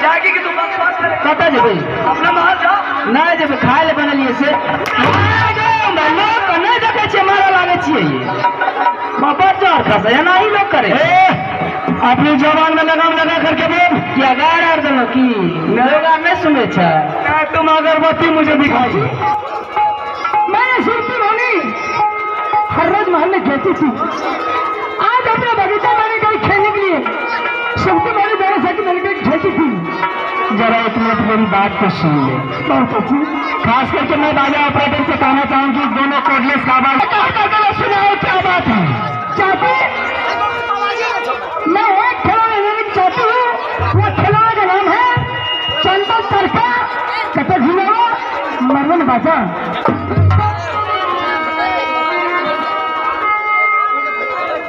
जाके कि तुम बकवास करे कता जेबे अपना महल जाओ ना जेबे खाए ले बनलिए से लोग नहीं देखे छे मारा लागे छिए ये बाबा जोर खस है ना ही लोग करे अपनी जवान में लगा करके बोल क्या गाड़ आर दलो की लोग नहीं सुने छे तुम अगरबत्ती मुझे दिखाई मैंने सुनती होनी हर रोज महल में खेलती थी। आज अपने बगीचा मैंने गई खेलने के लिए सुनती मेरी दोनों साथ मैंने गई खेलती थी। जरा एक मिनट मेरी बात को सुन ले बहुत अच्छी खास करके मैं बाजा ऑपरेटर से कहना चाहूंगी दोनों कोडलेस का आवाज सुनाओ क्या बात है चाहती मैं एक खिलौने लेने की चाहती हूँ। वो खिलौने का नाम है चंदन तरका कतर झुलावा मरवन बाजा।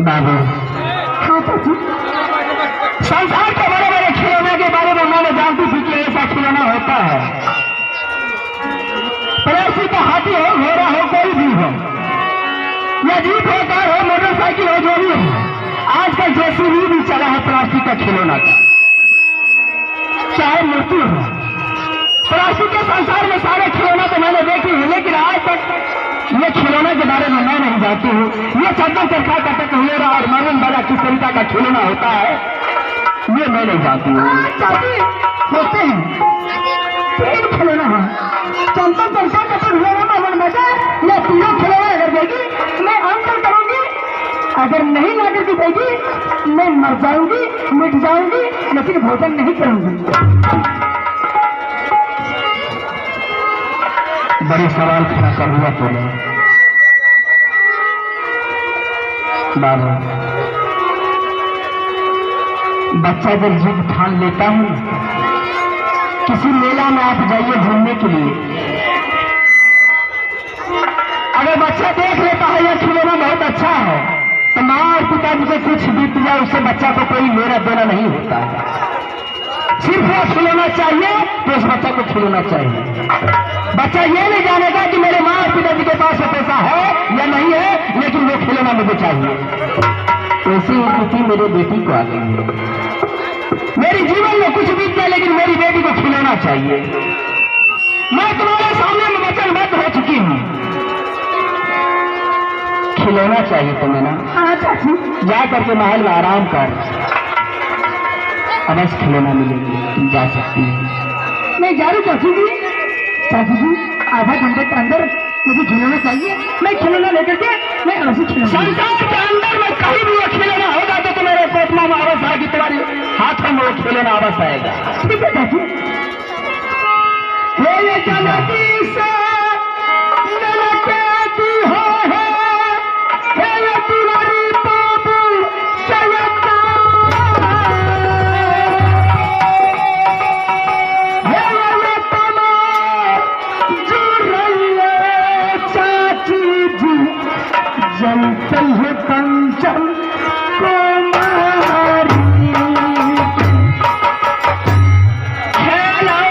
बाबू हाँ चाची संसार के बड़े बड़े खिलौने के बारे में मैंने जानती थी कि ऐसा खिलौना होता है पड़ोसी का हाथी हो घोड़ा हो कोई भी हो या जीप हो कार हो मोटरसाइकिल हो जो भी हो आजकल जेसीबी भी चला है प्लास्टिक का खिलौना का चाहे मूर्ति हो प्लास्टिक के संसार में सारे खिलौना तो मैंने देखे हैं लेकिन आज तक ये खिलौने के बारे में मैं नहीं जानती हूँ। ये चंदन चरखा का टकलेरा और मरन वाला किस तरीका का खिलौना होता है ये मैं नहीं जानती हूँ। चाची होते हैं तीन खिलौना है चंदन तरका कतर झुलावा मरवन बाजा। ये तीनों खिलौना अगर देगी मैं अंतर करूंगी अगर नहीं ला करके देगी मैं मर जाऊंगी मिट जाऊंगी लेकिन भोजन नहीं करूंगी। बड़े सवाल खड़ा कर हुआ तूने बाबू बच्चा जब जिद ठान लेता हूँ किसी मेला में आप जाइए घूमने के लिए अगर बच्चा देख लेता है यह खिलौना बहुत अच्छा है तो माँ और पिताजी को कुछ बीत जाए उससे बच्चा को कोई लेना देना नहीं होता है। सिर्फ वो खिलौना चाहिए तो उस बच्चा को खिलौना चाहिए। बच्चा ये नहीं जानेगा कि मेरे माँ और पिताजी के पास पैसा है या नहीं है लेकिन वो खिलौना मुझे चाहिए। ऐसी स्थिति मेरे बेटी को आ गई है। मेरे जीवन में कुछ बीत जाए लेकिन मेरी बेटी को खिलौना चाहिए। मैं तुम्हारे सामने में वचनबद्ध हो चुकी हूँ खिलौना चाहिए तुम्हें ना। हाँ चाची जा करके महल में आराम कर अवश्य खिलौना मिलेंगे तुम जा सकती हो। मैं जा रही चाची जी आधा घंटे के अंदर मुझे खिलौना चाहिए। मैं खिलौना लेकर के मैं अवश्य खिलौना संसार के अंदर में कहीं भी वो खिलौना होगा तो तुम्हारे पेटमा में आवाज आएगी तुम्हारे हाथों में वो खिलौना आवाज आएगा। ठीक है चाची ये जलती से ललकती हो है ये तुम्हारी बाबू चलता जलते है कंचन कुमारी खिलौना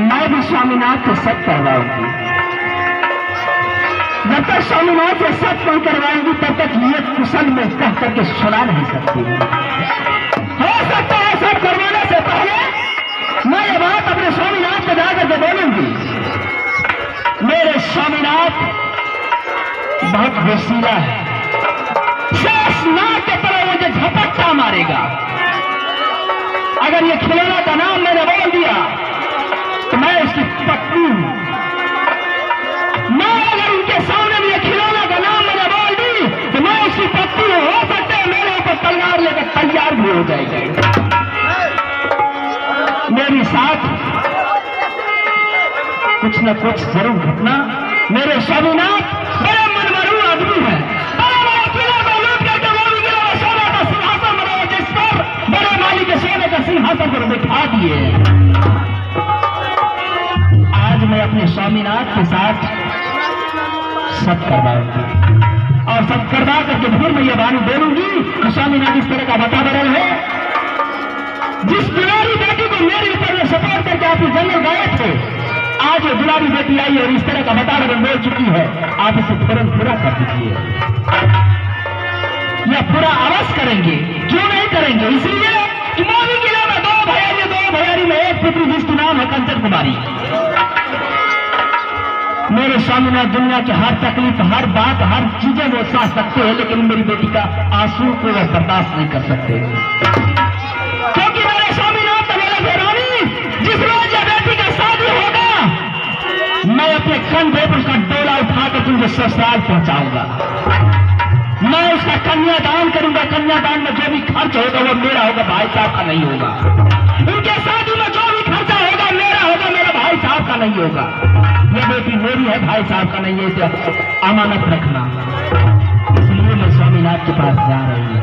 मैं भी स्वामीनाथ से सत करवाऊंगी। जब तक स्वामीनाथ से सत नहीं करवाएंगी तब तक ये कुशल में कह करके सुना नहीं सकती। हो सकता है सब करवाने से पहले मैं ये बात अपने स्वामीनाथ को जाकर के बोलूंगी। मेरे स्वामीनाथ बहुत वसीला है, शेषनाग के तरह मुझे झपट्टा मारेगा। अगर ये खिलौना का नाम मैंने बोल दिया तो मैं उसकी पत्नी हूं। मैं अगर उनके सामने भी ये खिलौना का नाम मैंने बोल दी तो मैं उसकी पत्नी हूं। हो सकता है मेरे ऊपर तलवार लेकर तैयार भी हो जाएगी। मेरे साथ कुछ न कुछ जरूर घटना। मेरे स्वामीनाथ बड़े मनमरू आदमी है। बड़ा किला को लूट करके वो भी गिरा सोने का सिंहासन बनाया जिस पर बड़े मालिक के सोने का सिंहासन पर बिठा दिए। आज मैं अपने स्वामीनाथ के साथ सत करवाऊंगी और सत करवा करके फिर मैं ये वाणी बोलूंगी कि स्वामीनाथ इस तरह का वातावरण है। जिस दुलारी बेटी को मेरे ऊपर में सपोर्ट करके आप जंगल गए थे, आज वो दुलारी बेटी आई और इस तरह का वातावरण बोल चुकी है। आप इसे तुरंत पूरा कर दीजिए। या पूरा अवश्य करेंगे, क्यों नहीं करेंगे? इसलिए कि मोदी किला में दो भैयारी में एक पुत्री जिसका नाम है कंचन कुमारी। मेरे स्वामीनाथ दुनिया की हर तकलीफ, हर बात, हर चीजें वो सह सकते हैं, लेकिन मेरी बेटी का आंसू को वह बर्दाश्त नहीं कर सकते। क्योंकि मेरे स्वामीनाथ मेरे रानी, जिस रोज यह बेटी का शादी होगा मैं अपने कंधे पर उसका डोला उठाकर तुझे ससुराल पहुंचाऊंगा। मैं उसका कन्यादान करूंगा। कन्यादान में जो भी खर्च होगा वो मेरा होगा, भाई साहब का नहीं होगा। उनके शादी में जो भी खर्चा होगा मेरा होगा, मेरे भाई साहब का नहीं होगा। ये बेटी मेरी है, भाई साहब का नहीं है, इसे अमानत रखना। इसलिए मैं स्वामीनाथ के पास जा रही हूँ।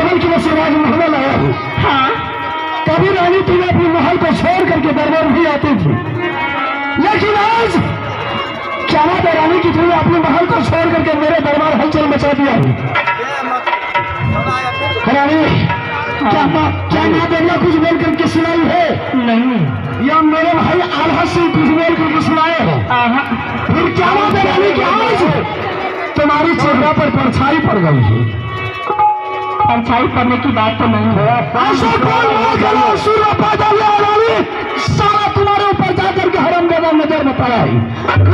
महल की बस राजमहल लाया हूँ। हाँ, कभी रानी तुम्हें अपने महल को छोड़ करके दरबार भी आती थी, लेकिन आज क्या बात है रानी की तुमने अपने महल को छोड़ करके मेरे दरबार हलचल मचा दिया है। रानी क्या माँ देवला कुछ बोल करके सुनाई है? नहीं। या मेरे भाई आल्हा से कुछ बोल करके सुनाए हो? फिर क्या बात है रानी की आज तुम्हारी चेहरा पर परछाई पड़ गई है? परछाई पड़ने की बात तो नहीं है। ऐसा कौन सूर्य पैदल रानी सारा तुम्हारे ऊपर जाकर के हरम देवा नजर बताया है,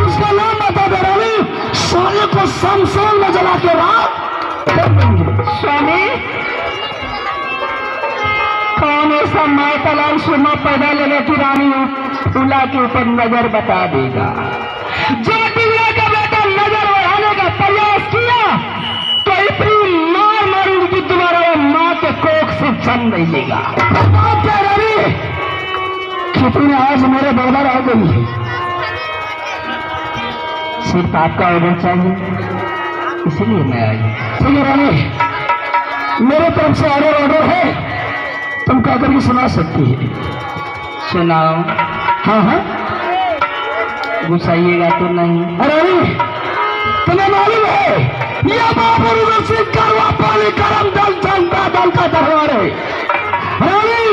उसका नाम बता दे रानी। सोने को शमशान में जला के रात स्वामी, कौन ऐसा मातलाल सुरमा पैदा लेने की रानी उला के ऊपर नजर बता देगा? जो दुनिया का बेटा नजर बढ़ाने का प्रयास किया तो इतनी मार मारूंगी कि तुम्हारा वो माँ के कोख से जन्म नहीं लेगा। बात क्या रानी कि तूने आज मेरे दरबार आ गई है? सिर्फ आपका ऑर्डर चाहिए, इसीलिए मैं आई। ठीक है रानी, मेरे तरफ से ऑर्डर है, तुम कह करके सुना सकती है। सुनाओ। हाँ हाँ, गुस्साइएगा तो नहीं? रानी तुम्हें मालूम है यह बाबू सिंह करवा पानी करम दल जनता दल का दरबार है। रानी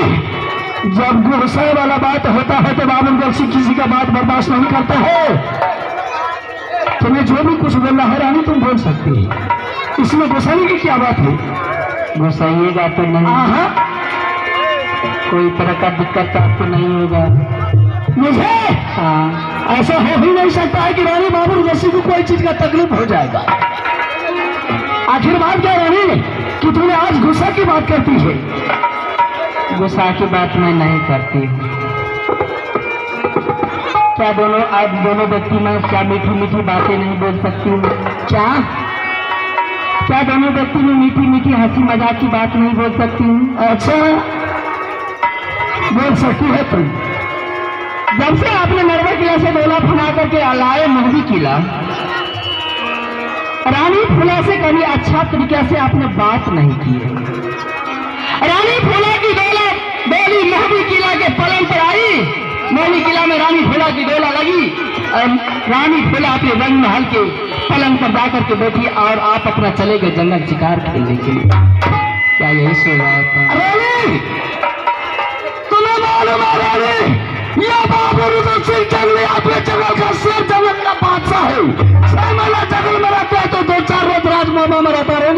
जब गुस्से वाला बात होता है तो बाबू सिंह किसी का बात बर्दाश्त नहीं करता है। तुम्हें जो भी कुछ बोलना है रानी तुम बोल सकती है, इसमें गुस्साने की क्या बात है? गुस्साइएगा तो नहीं? हाँ, कोई तरह का दिक्कत आपको नहीं होगा? मुझे हाँ। ऐसा हो ही नहीं सकता है कि रानी बाबू रसी को कोई चीज का तकलीफ हो जाएगा। आखिर बात क्या रानी कि तुम्हें आज गुस्सा की बात करती है? गुस्सा की बात मैं नहीं करती हूँ। क्या आप दोनों व्यक्ति में क्या मीठी मीठी बातें नहीं बोल सकती हूँ? क्या दोनों व्यक्ति में मीठी मीठी हंसी मजाक की बात नहीं बोल सकती हूँ? अच्छा बोल सकती है तुम। जब से आपने नरवा किला से डोला फना करके लाए महदी किला, रानी फूला से कभी अच्छा तरीके से आपने बात नहीं की है। रानी फूला की डोली महदी किला के पलंग पर आई, महदी किला में रानी फूला की डोला लगी, रानी फूला अपने रंग महल के पलंग पर जाकर के बैठी और आप अपना चले गए जंगल शिकार खेलने के लिए। क्या यही सोच रहा था? रानी तुम्हें मालूम है रानी यह बाबू सिंह जंगली अपने जंगल का शेर जंगल का बादशाह है। 6 महीना जंगल में रहता है तो 2-4 रोज राजमहल में रहता है।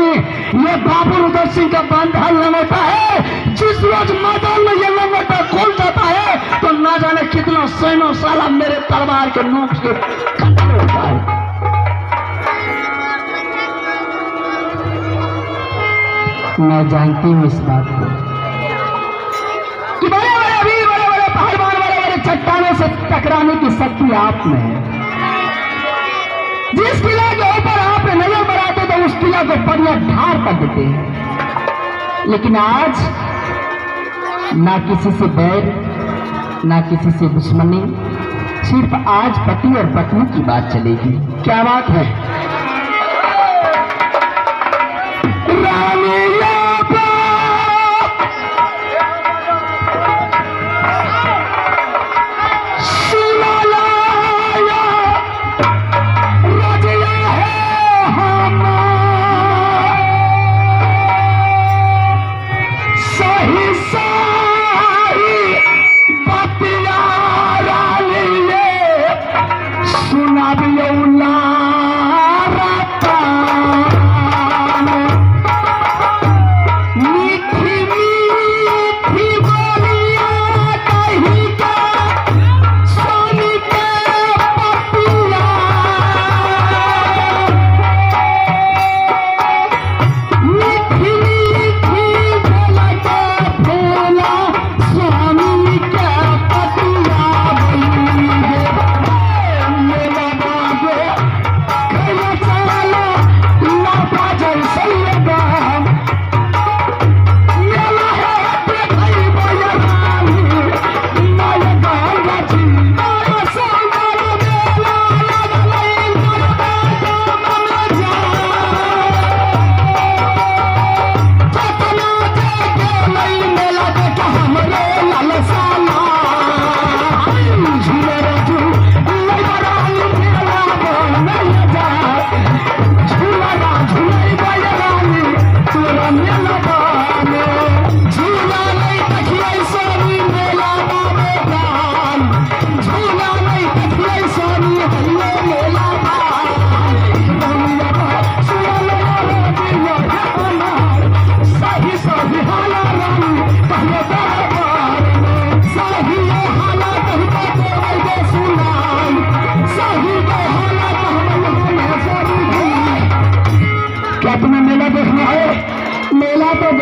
ये बाबू सिंह का बंधन लंगोटा है। जिस रोज मैदान में ये लंगोटा खोल जाता है तो ना जाने कितना सैनों साला मेरे तलवार के नोक से कत्ल होता है। मैं जानती हूँ इस बात को कि बड़े बड़े वीर बड़े बड़े पहलवान बड़े बड़े चट्टानों से टकराने की शक्ति आप में है। जिस किला के ऊपर आप नजर बढ़ाते तो उस किला को बढ़िया ढार कर देते हैं। लेकिन आज ना किसी से बैर ना किसी से दुश्मनी, सिर्फ आज पति और पत्नी की बात चलेगी। क्या बात है?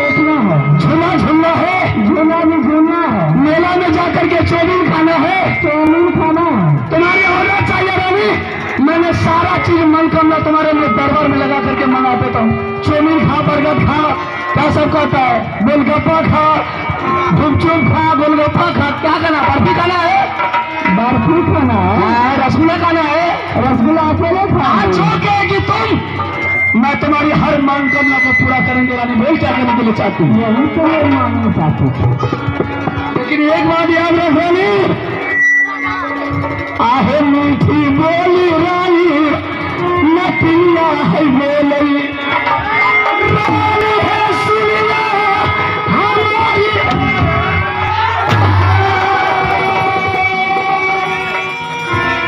देखना है, झूला झूलना है, झूला भी झूलना है, मेला में जाकर के चौमीन खाना है, चाउमीन खाना है। तुम्हारे होना चाहिए रानी। मैंने सारा चीज मनोकामना तुम्हारे लिए दरबार में लगा करके मंगा देता हूँ। चौमीन खा, बर्गर खा, क्या सब कहता है, गोलगप्पा खा, गुपचुप खा, गोलगप्पा खा, क्या खाना, बर्फी खाना है, बर्फी खाना है, रसगुल्ला खाना है, रसगुल्ला अकेले खाना आज है। जो कहेगी तुम, मैं तुम्हारी हर मनोकामना को पूरा करेंगे रानी। बोल क्या करने के लिए चाहती हूँ, यही तो मैं मांगना चाहती थी। लेकिन एक बात याद रख रानी, आहे मीठी बोली रानी, नतिया है बोली, रानी है सुनिया हमारी,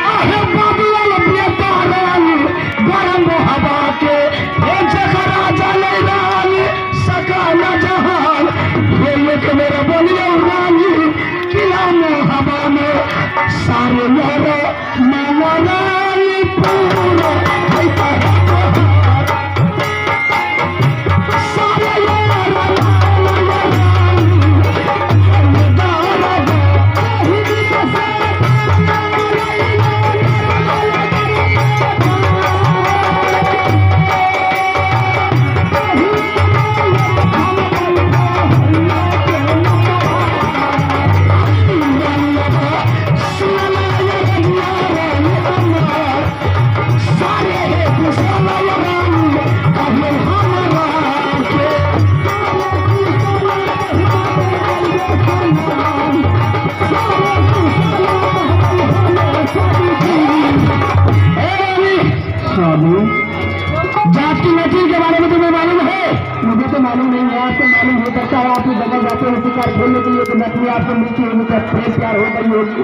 आहे बबुआ बेटा रानी, गरम हवा के हे जगरा जले रानी, सका न जहान, ये लोग मेरा बोलिए रानी, किला में हवा में सारे मेरे मनोरानी पूरा है पहाड़, सारे मेरे मनोरानी दारा जात की नौकरी के बारे में तुम्हें मालूम है? मुझे तो मालूम नहीं है, आपको मालूम हो सकता है। आप जगह जाते हैं शिकार खेलने के लिए तो नकली आपको मिलती होगी, तो प्रेम प्यार हो गई होगी।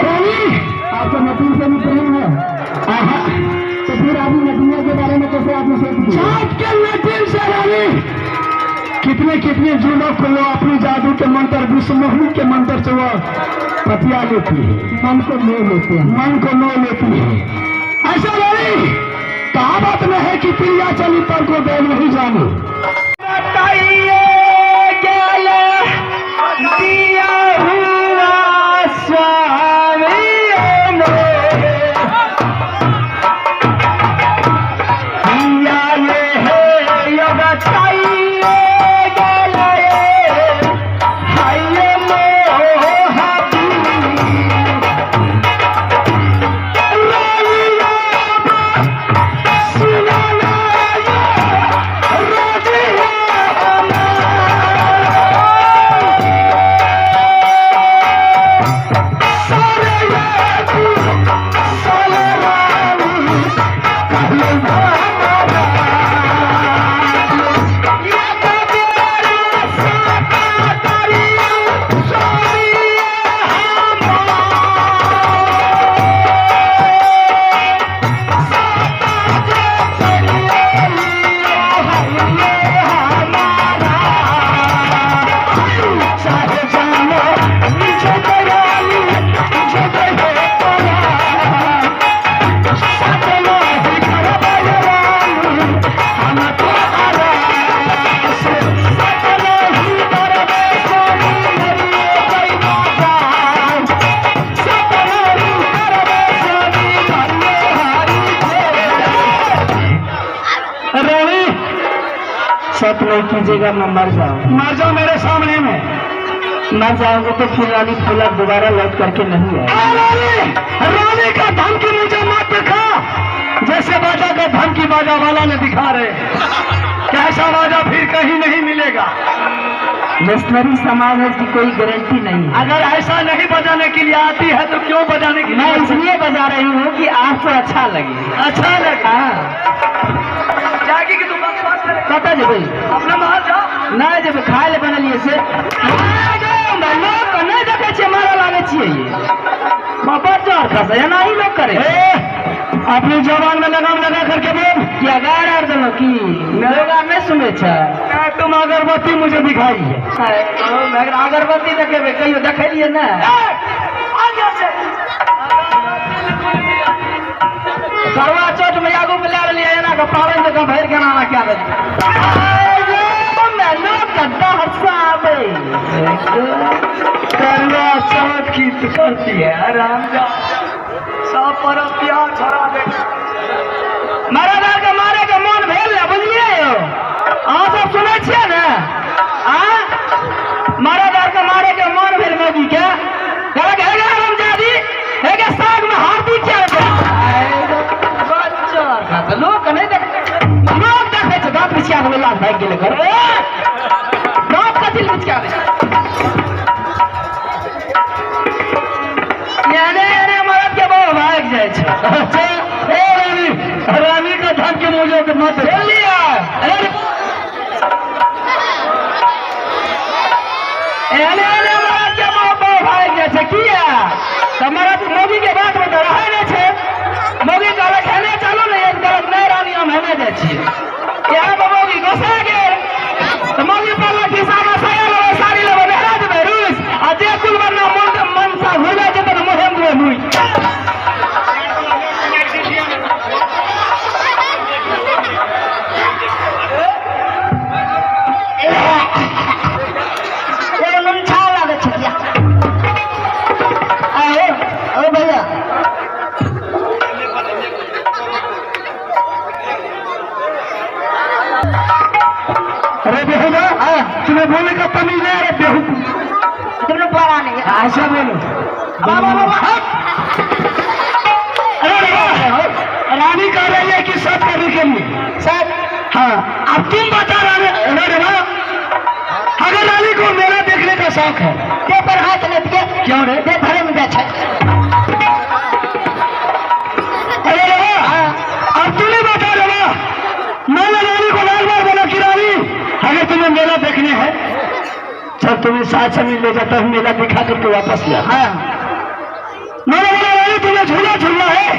रानी आपको नकली से भी प्रेम है, आहा, तो फिर आप नकलियों के बारे में कैसे आपने सोच दिया? जात के नौकरी से रानी कितने कितने जुड़ों को वो अपनी जादू के मंत्र, विश्वमोहनी के मंत्र से वो पतिया लेती है, मन को ले लेते हैं। मन को लो लेती है। ऐसा नहीं, कहावत में है कि पिलिया चली पर को बैल नहीं जाने। बताइए क्या दिया हुआ स्वामी ने, दिया ये है ये बताइए गले, हाय मोह शक नहीं कीजिएगा, मैं मर जाऊँ। मर जाओ मेरे सामने में। मर जाओगे तो फिर रानी फूला दोबारा लौट करके नहीं आए। रानी का धमकी मुझे मत दिखा, जैसे बाजा का धमकी बाजा वाला ने दिखा रहे। कैसा बाजा फिर कहीं नहीं मिलेगा। मिशनरी समाज है की कोई गारंटी नहीं है। अगर ऐसा नहीं बजाने के लिए आती है तो क्यों बजाने के लिए? मैं इसलिए बजा रही हूँ कि आपको अच्छा लगे। अच्छा लगा। जाएगी कि तुम पता जब अपना बाहर जाओ ना, जब खाए ले बनलिए से नहीं देखे छे, मारा लागे छिए ये बाबा जोर खसा या नहीं लोग करे। अपनी जवान में लगाम लगा करके बोल कि अगर आर दलो की लोग में सुने छे। तुम अगरबत्ती मुझे दिखाई है। मैं अगरबत्ती देखेबे कहियो देखलिए ना। करवा चौथ में आगू में ला लिया ना का पावन जगह भर के नाना क्या दे। में लोग करता हसावे करवा चौथ की तो करती है रामजा सब परम प्यार छोड़ा दे महाराज के मारे के मन भेल ना बुझलिए यो अहाँ सब सुनै छियै ने महाराज के मारे के मन भेल मोदी के कहलक हे गे रामजादी हे गे साग में हाथी क्या बच्चा लोग नहीं देख लोग देखे छै दांत बिछिया के लाल भाग गेले घर दांत कथी बिछिया दे याने महाराज के बहु भाग जाए छै अच्छा ए रानी का धन के मुझे तो मत ले लिया अरे एने महाराज के बहु भाग जाए छै किया हमारा मोदी के बात में तो रहे नहीं छे मोदी कहलक हेने चलो ने एक तरफ नहीं रानी हम हेने जाए छियै यहाँ पर मोदी घुसा गेल तो मोदी पहले खिस्सा में साया लेबै साड़ी लेबै नहरा देबै रूस आ जे कुल बनना मनसा भूल जाए तो मुहेम देबै मुई अरे बेहुदा तुम्हें बोलने का तमीज नहीं अरे बेहू तुमने पढ़ा नहीं ऐसा बोलो अरे रानी कह रही है कि सब करने के लिए सर हाँ अब तुम बता रानी अगर रानी को मेला देखने का शौक है पेपर हाथ ले दिए क्यों रे दे भरे में बैठे अरे अब तुम्हें बता रहा मैंने रानी को बार बार बोला कि रानी अगर तुम्हें मेला देखने है जब तुम्हें साथ समय ले जाता हूँ मेला दिखा करके वापस ले हाँ मैंने बोला रानी तुम्हें झूला झूलना है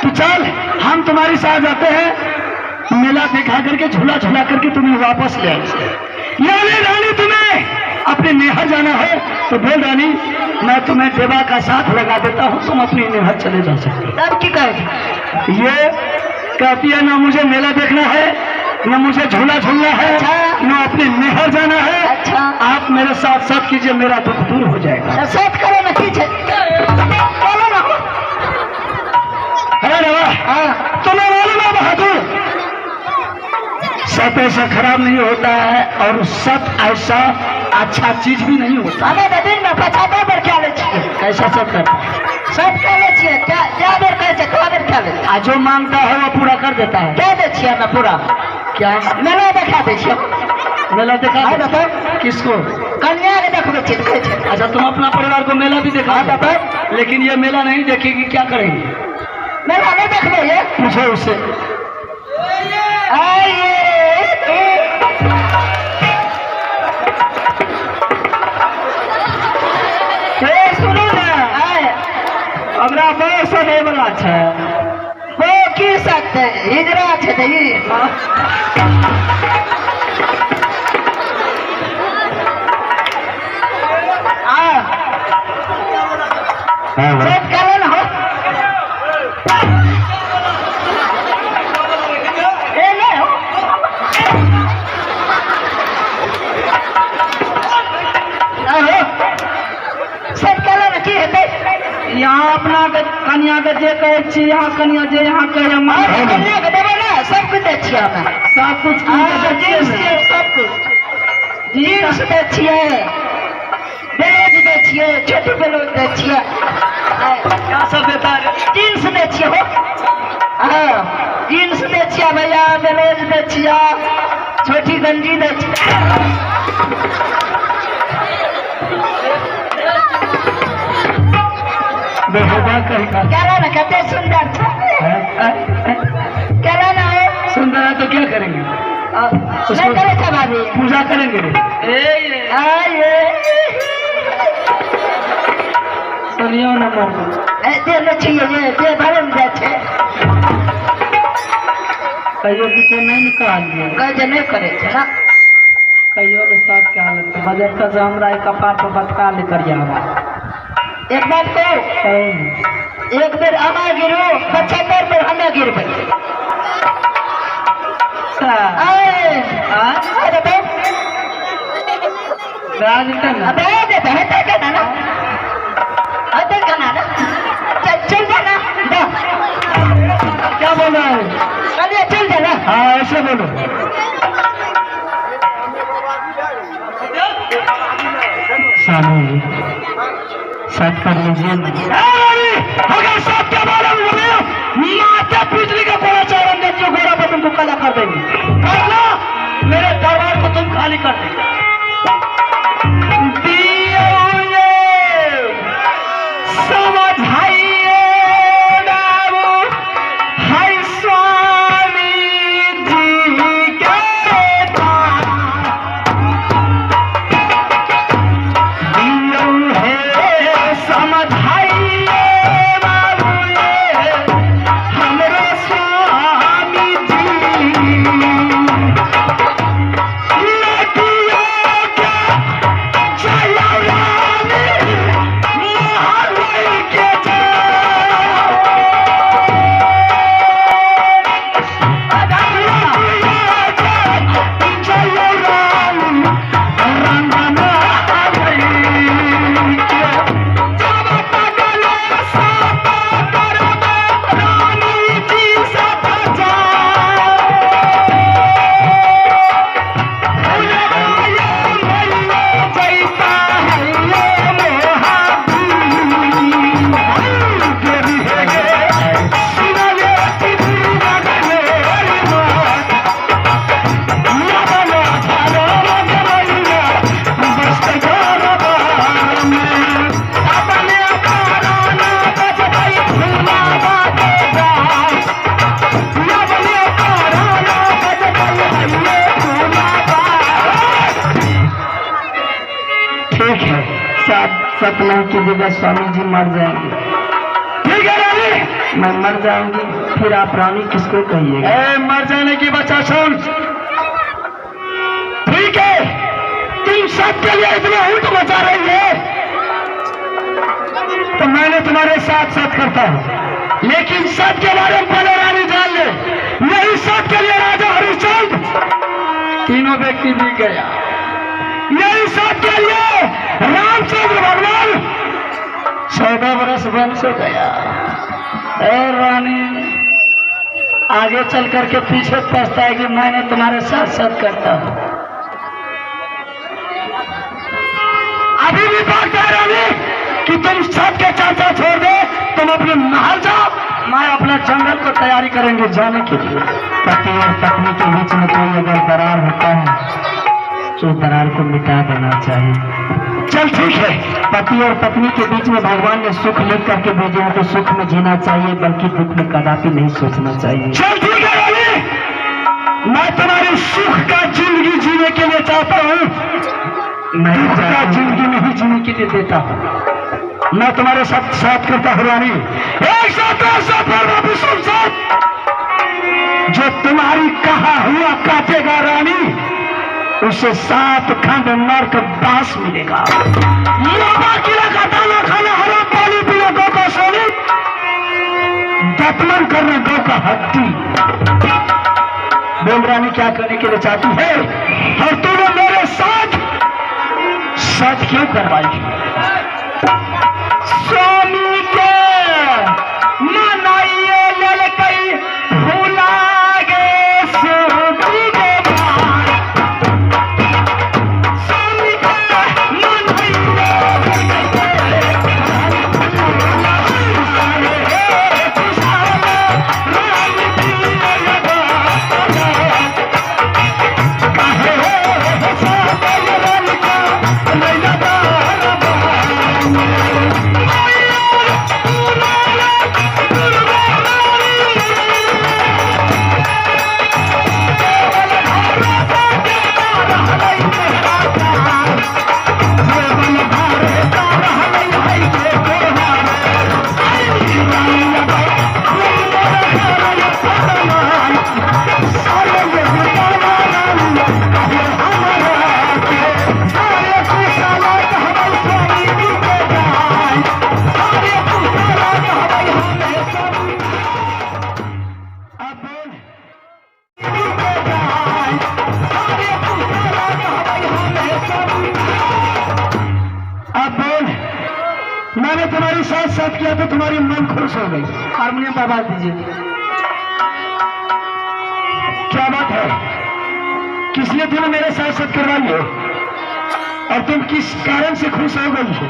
तो चल हम तुम्हारे साथ जाते हैं मेला दिखा करके झूला झूला करके तुम्हें वापस ले आए यानी रानी तुम्हें अपने नेहर जाना है तो बोल रानी मैं तुम्हें देवा का साथ लगा देता हूँ तुम अपनी नेहर चले जा सकते तब की कहे ये कहती है ना मुझे मेला देखना है न मुझे झूला झूलना है न अपने नेहर जाना है अच्छा आप मेरे साथ साथ कीजिए मेरा दुख दूर हो जाएगा साथ करो ना कीजिए अरे तुम्हें मालूम है बहादुर सत ऐसा खराब नहीं होता है और सत ऐसा अच्छा चीज भी नहीं होता हमें दिन में 75 बार क्या ले चाहिए कैसा सब कर सब क्या ले चाहिए क्या देर क्या ले जो मांगता है वो पूरा कर देता है क्या दे छिया मैं पूरा क्या मेला दिखा दे छिया मेला दिखा बता किसको कन्या के देखो अच्छा तुम अपना परिवार को मेला भी दिखा बता लेकिन ये मेला नहीं देखेगी क्या करेंगे मेला नहीं देखो ये पूछो उससे सुनो ना हमरा बहुत समय वाला छै वो की सकते हिजरा छै यहाँ अपना कन्या के जे कहे छी यहाँ कन्या जे यहाँ कहे कन्या के देवे ना सब कुछ दे छियै सब कुछ सब कुछ जींस दे छियै ब्लाउज दे छियै छोटी ब्लाउज दे छियै क्या सब देता है जींस दे छियै हाँ जींस दे छियै भैया ब्लाउज दे छियै छोटी गंजी दे छियै क्या ना कहते सुंदर क्या ना है सुंदर है तो क्या करेंगे नहीं करे सब अभी पूजा करेंगे सुनियो नंबर ये भरे में जाए कहियो किसी नहीं निकाल गए नहीं करे ना कहियो ने साथ के हालत बजट का जो हमरा कपार पर बटका लेकर जावा एक बात तो एक बेर आमा गिरो 75 बेर हमें गिरबे अरे अबे दे बेहतर का ना अदर का ना चल जाना दो क्या बोल रहा है? अरे चल जाना हाँ ऐसे बोलो। स्वामी जी सत कर लीजिए। अगर सब क्या बोले माता बिजली का बड़ा चारण जो घोड़ा पर तुमको काला कर देंगे। करना मेरे दरबार को तुम खाली कर देंगे। समझाइए बाबू हाय स्वामी जी के द्वारा समझाइए बाबू ये हमरे स्वामी सपना की जगह स्वामी जी मर जाएंगे। ठीक है रानी, मैं मर जाऊंगी, फिर आप रानी किसको कहिएगा? मर जाने की बच्चा सुन, ठीक है तुम सबके लिए इतना ऊंट मचा रही है तो मैंने तुम्हारे साथ साथ करता हूं, लेकिन सब के बारे में पहले रानी जान ले। यही सब के लिए राजा हरिश्चंद्र तीनों व्यक्ति भी गया, यही सब के लिए रामचंद्र भगवान 14 वर्ष वंश हो गया। और रानी आगे चल करके पीछे पछताएगी, मैंने तुम्हारे साथ साथ करता हूं। अभी भी बात है रानी कि तुम सबके चर्चा छोड़ दे, तुम अपने महल जाओ, मैं अपना जंगल को तैयारी करेंगे जाने के लिए। पति और पत्नी के बीच में कोई अगर दरार होता है तो दरार को मिटा देना चाहिए। चल ठीक है, पति और पत्नी के बीच में भगवान ने सुख लिख करके भेजे हैं तो सुख में जीना चाहिए, बल्कि दुख में कदापि नहीं सोचना चाहिए। चल ठीक है रानी, मैं तुम्हारी सुख का जिंदगी जीने के लिए चाहता हूँ, मैं दुख का जिंदगी नहीं जीने के लिए देता हूँ। मैं तुम्हारे साथ करता हूँ रानी। एक साथ जो तुम्हारी कहा हुआ काटेगा रानी, उसे 7 खंड नरक बास मिलेगा। किला का दाना खाना, हरा पानी पीना, गौ का सोने, दफन करना गौ का हड्डी। बोल रानी क्या करने के लिए चाहती है, और तूने मेरे साथ क्यों करवाई? स्वामी के मनाइए ललकई भूला गे सूती के बार। स्वामी के मनाइए ललकई मैंने तुम्हारी साथ साथ किया तो तुम्हारी मन खुश हो गई। हारमोनियम पर आवाज दीजिए। क्या बात है, किस लिए तूने मेरे साथ साथ करवाई हो और तुम किस कारण से खुश हो गई हो?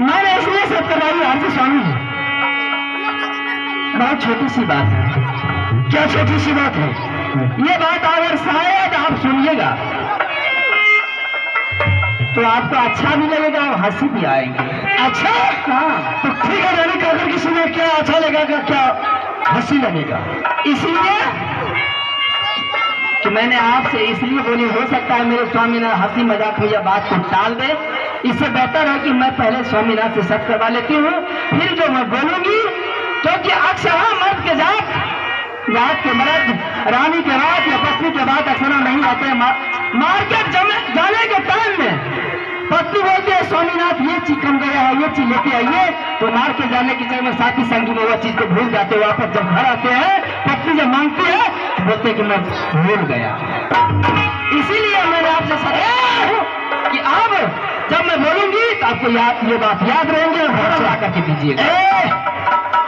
मैंने इसलिए सब करवाई आरती स्वामी जी। बहुत छोटी सी बात है। क्या छोटी सी बात है? ये बात अगर शायद आप सुनिएगा तो आपको अच्छा भी लगेगा और हंसी भी आएगी। अच्छा, हाँ, तो ठीक है, मैंने कहकर किसी ने क्या अच्छा लगेगा, क्या हंसी लगेगा? इसलिए कि मैंने आपसे इसलिए बोली, हो सकता है मेरे स्वामीनाथ हंसी मजाक में यह बात को टाल दे। इससे बेहतर है कि मैं पहले स्वामीनाथ से सब करवा लेती हूँ, फिर जो मैं बोलूंगी, क्योंकि अक्सर मर्द के जात के मर्द, रानी के रात या पत्नी के बाद अक्सर नहीं रहते हैं। मार्केट जाने के टाइम में पत्नी बोलती है स्वामीनाथ ये चीज कम गया है, ये चीज लेके आइए, तो मार्केट जाने के टाइम में साथी संगी में वो चीज को भूल जाते हैं। वापस जब घर आते हैं पत्नी जब मांगती है तो बोलते हैं कि मैं भूल गया। इसीलिए मैंने आपसे सलाह कि अब जब मैं बोलूंगी तो आपको ये बात याद रहेंगे और फौरन ला करके दीजिएगा।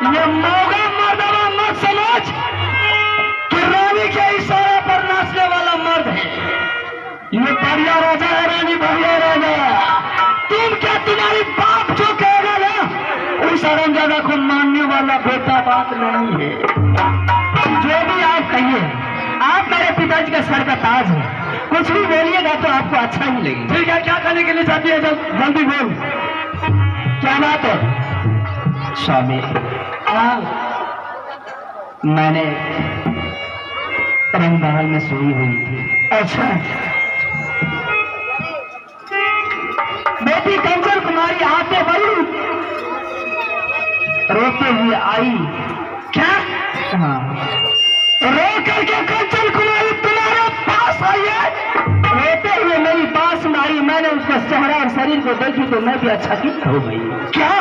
ये मौका मर्दवा मत समझ कि रानी के इशारे पर नाचने वाला मर्द है। ये बढ़िया राजा है, रानी बढ़िया राजा। तुम क्या, तुम्हारी बाप जो कहेगा ना उस औरंगजेब को मानने वाला बेटा बात नहीं है। जो भी आप कहिए, आप मेरे पिताजी का सर का ताज है, कुछ भी बोलिएगा तो आपको अच्छा ही लगेगा। ठीक है, क्या करने के लिए चाहती है? जल्दी बोल, क्या बात है? स्वामी, मैंने रंगमहल में सोई हुई थी। अच्छा, बेटी कंचन कुमारी आते बड़ी रोते हुए आई। क्या हाँ, रो करके कंचन कुमारी तुम्हारे पास आई है? रोते हुए मेरी पास में आई। मैंने उसका चेहरा और शरीर को देखी तो मैं भी अच्छा की हो गई। क्या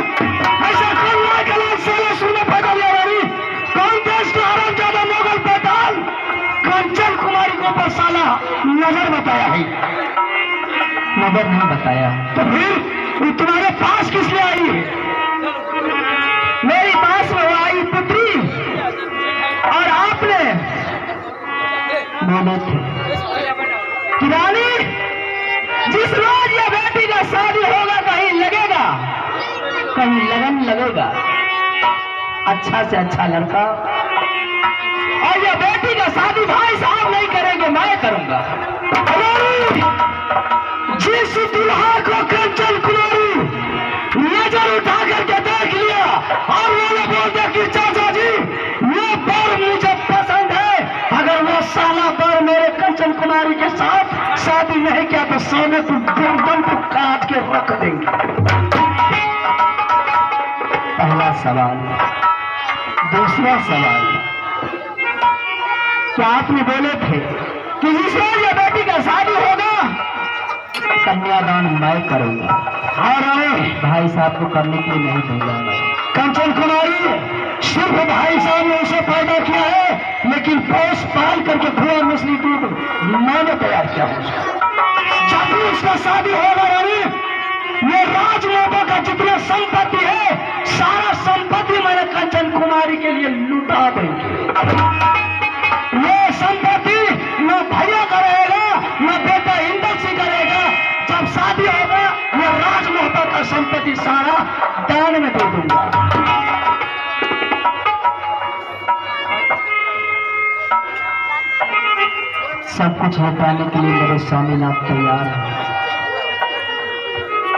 ऐसा कौन लाइक सोलह सुनने पैदा लिया? कौन देश के औरंगजेब मुगल पैताल कंचन कुमारी को ऊपर साला नजर बताया है? नजर नहीं बताया तो फिर वो तुम्हारे पास किस लिए आई है? मेरी पास में वो आई पुत्री, और आपने बोले थे कि रानी जिस रोज ये बेटी का शादी होगा कहीं लगेगा, कहीं लगन लगेगा, अच्छा से अच्छा लड़का, और ये बेटी का शादी भाई साहब नहीं करेंगे, मैं करूंगा। जिस दुल्हा को कंचन कुमारी नजर उठा करके देख लिया और मैंने बोल दिया कि चाचा जी ये बर मुझे पसंद है, अगर वो साला बर मेरे कंचन कुमारी के साथ शादी नहीं किया तो सोने को गर्दन को काट के रख देंगे। पहला सवाल। दूसरा सवाल, क्या आपने बोले थे कि जिस रोज ये बेटी का शादी होगा कन्यादान मैं करूंगा, और भाई साहब को करने के लिए नहीं दूंगा मैं। कंचन कुमारी सिर्फ भाई साहब ने उसे पैदा किया है, लेकिन पोष पाल करके धुआं मछली दूध मैंने तैयार किया जब भी उसका शादी होगा रानी, ये राजमोहबा का जितना संपत्ति है सारा संपत्ति मैंने कंचन कुमारी के लिए लुटा देंगे। ये संपत्ति न भैया का रहेगा न बेटा इंदर सिंह करेगा। जब शादी होगा ये राजमोहबा का संपत्ति सारा दान में दे दूंगा। सब कुछ लौटाने के लिए मेरे स्वामीनाथ तैयार है,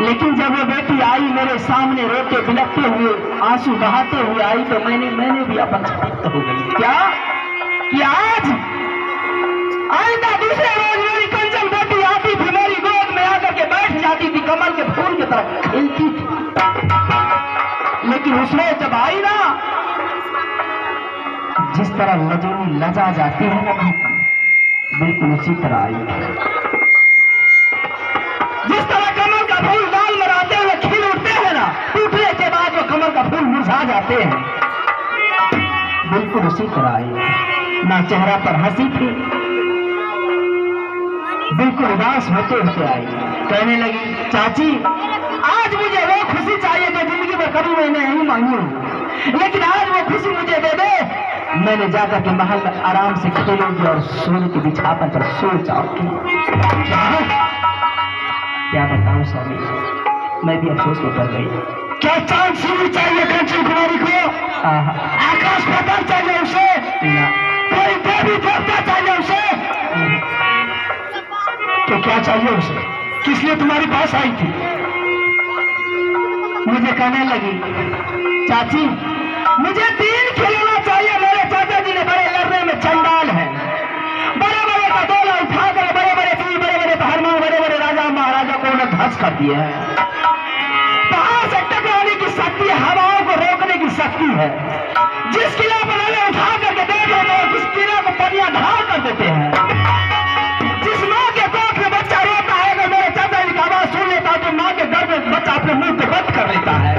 लेकिन जब वो बेटी आई मेरे सामने रोते बिलखते हुए आंसू बहाते हुए आई तो मैंने भी अपमानित हो गई। क्या कि आज आइंदा दूसरे रोज मेरी कंचन बेटी आती थी, मेरी गोद में आकर के बैठ जाती थी, कमल के फूल की तरह खिलती थी, लेकिन उसने जब आई ना, जिस तरह लजोनी लजा जाती है ना, बिल्कुल उसी तरह आई। जिस तरह कमल का फूल दाल में रहते हुए खिल उठते हैं ना, टूटने के बाद वो कमल का फूल मुरझा जाते हैं, बिल्कुल उसी तरह आई। ना चेहरा पर हंसी थी, बिल्कुल उदास होते होते आई। कहने लगी चाची आज मुझे वो खुशी चाहिए जो जिंदगी में कभी मैंने नहीं मांगी हूँ, लेकिन आज वो खुशी मुझे दे दे, मैंने जाकर के महल में आराम से खेलूंगी और सोने के बिछावन पर सो जाऊंगी। क्या बताऊं स्वामी, मैं भी अफसोस में पड़ गई। क्या चांद सूर्य चाहिए कंचन कुमारी को? आकाश पताल चाहिए उसे? ना। कोई देवी देवता चाहिए उसे? तो क्या चाहिए उसे? किस लिए तुम्हारी पास आई थी? मुझे कहने लगी, चाची मुझे 3 खिलौना चाहिए। मेरे चाचा जी ने बड़े लड़ने में चंडाल हैं, बड़े बड़े कटोला उठाकर बड़े बड़े तीर, बड़े बड़े पहलवान, बड़े बड़े राजा महाराजा को उन्हें ध्वस्त कर दिए हैं। पहाड़ से टकराने की शक्ति, हवाओं को रोकने की शक्ति है। जिस किला पर उन्हें उठा करके देख रहे थे, जिस किला को पनिया ढाल कर देते हैं। जिस माँ के कोख में बच्चा रोता है, अगर मेरे चाचा जी की आवाज सुन लेता है तो माँ के गर्भ में बच्चा अपने मुंह को बंद कर लेता है।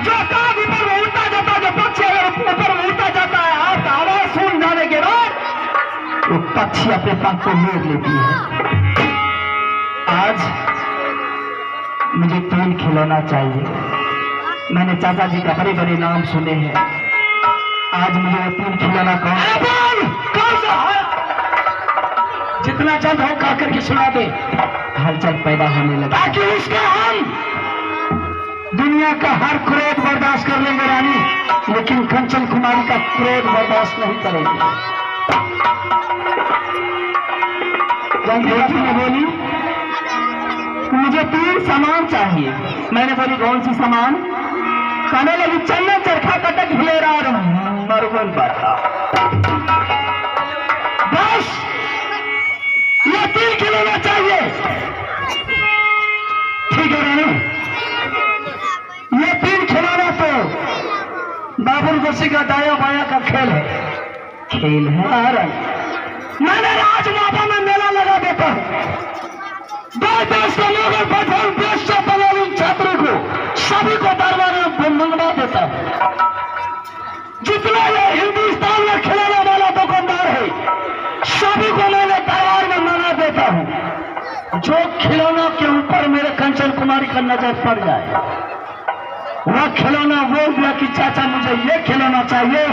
जो काग ऊपर में उड़ता जाता है, जो पक्षी अगर ऊपर में उड़ता जाता है, आपका आवाज सुन जाने के बाद वो पक्षी अपने पंख को मोड़ लेती है। आज मुझे 3 खिलौना चाहिए। मैंने चाचा जी का बड़े बड़े नाम सुने हैं, आज मुझे वो 3 खिलौना कौन सा है? जितना जल्द हो कह करके सुना दे, हलचल पैदा होने लगा। ताकि उसका हम दुनिया का हर क्रोध बर्दाश्त कर लेंगे रानी, लेकिन कंचन कुमारी का क्रोध बर्दाश्त नहीं करेंगे। बेटी ने बोली, मुझे 3 सामान चाहिए। मैंने बोली कौन सी सामान? कहने लगी चन्ना चरखा कटक हिलेरा और मरवन बाटा। बस ये 3 खिलौना चाहिए। ठीक है रानी, ये 3 खिलौना तो बाबुल गोसी का दाया बाया का खेल है। खेल है? मैंने राजमाता में मेला लगा देता हूँ। देश के लोगों पठान देश से बंगाली छात्रों को सभी को दरबार में मंगवा देता हूँ। जितना ये हिंदुस्तान में खिलाने वाला दुकानदार है, सभी को मैंने दरबार में मंगा देता हूँ। जो खिलौना के ऊपर मेरे कंचन कुमारी का नजर पड़ जाए, वह खिलौना बोल दिया कि चाचा मुझे ये खिलौना चाहिए,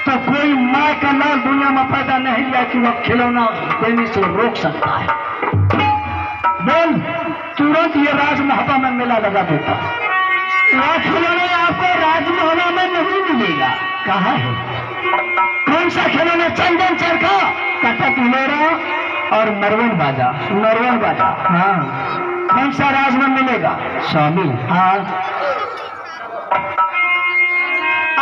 तो कोई माँ का लाल दुनिया में पैदा नहीं हुआ कि वह खिलौना देने से रोक सकता है। बोल, तुरंत ये राजमहल में मेला लगा देता। वह खिलौना आपको राजमहल में नहीं मिलेगा। कहाँ है? कौन सा खिलौना? चंदन चरखा, कटक हिलेरा और मरवन बाजा। मरवन बाजा? हाँ। कौन सा राज में मिलेगा? स्वामी, हाँ।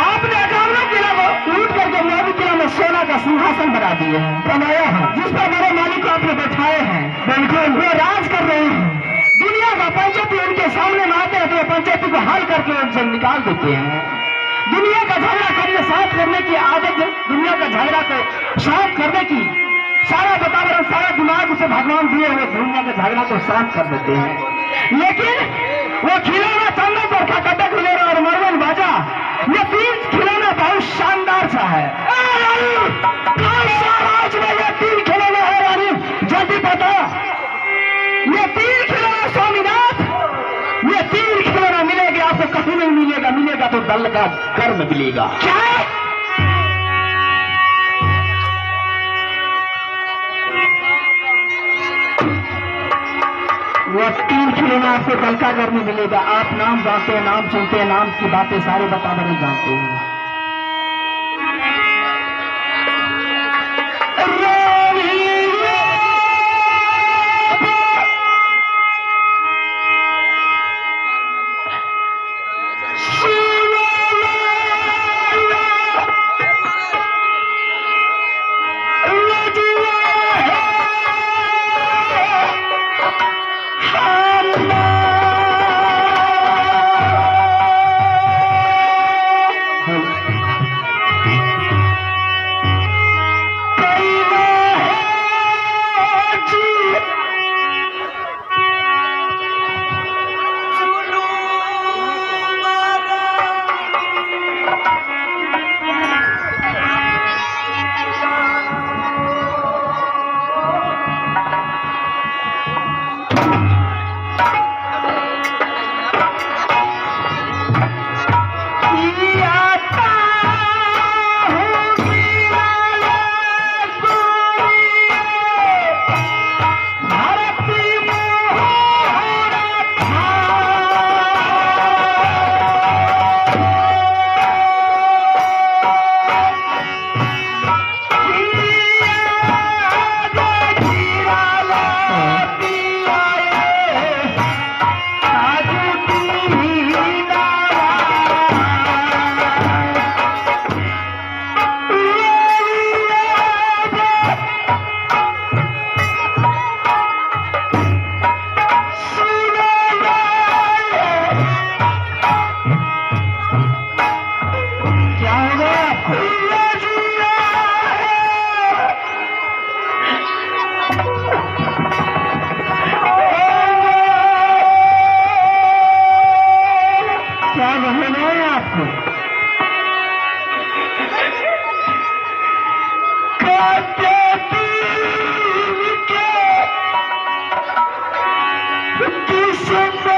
आपने अकामना किला को लूट करके मोदी किला में सोना का सिंहासन बना दिए हैं, बनाया है, जिस पर बड़े मालिक को आपने बैठाए हैं। बिल्कुल वो राज कर रहे हैं। दुनिया का पंचायती उनके सामने में आते हैं तो पंचायती को हल करके उनसे निकाल देते हैं। दुनिया का झगड़ा करने साफ करने की आदत, दुनिया का झगड़ा को साफ करने की सारा वातावरण, सारा दिमाग उसे भगवान दिए हुए दुनिया के झगड़ा को साफ कर देते हैं। लेकिन वो खिलौना चंदन चरखा, कटक हिलेरा और मरवन बाजा, ये 3 खिलौना बहुत शानदार सा है। कौन सा राज में ये 3 खिलौना है रानी? जल्दी बता। ये 3 खिलौना स्वामीनाथ, ये 3 खिलौना मिलेगा आपको, कहीं नहीं मिलेगा। मिलेगा तो दल का कर्म मिलेगा। क्या? वो 3 खिलौना आपको दल का कर्म मिलेगा। आप नाम जानते हैं, नाम सुनते हैं, नाम की बातें सारे बता बड़े जानते हैं। देख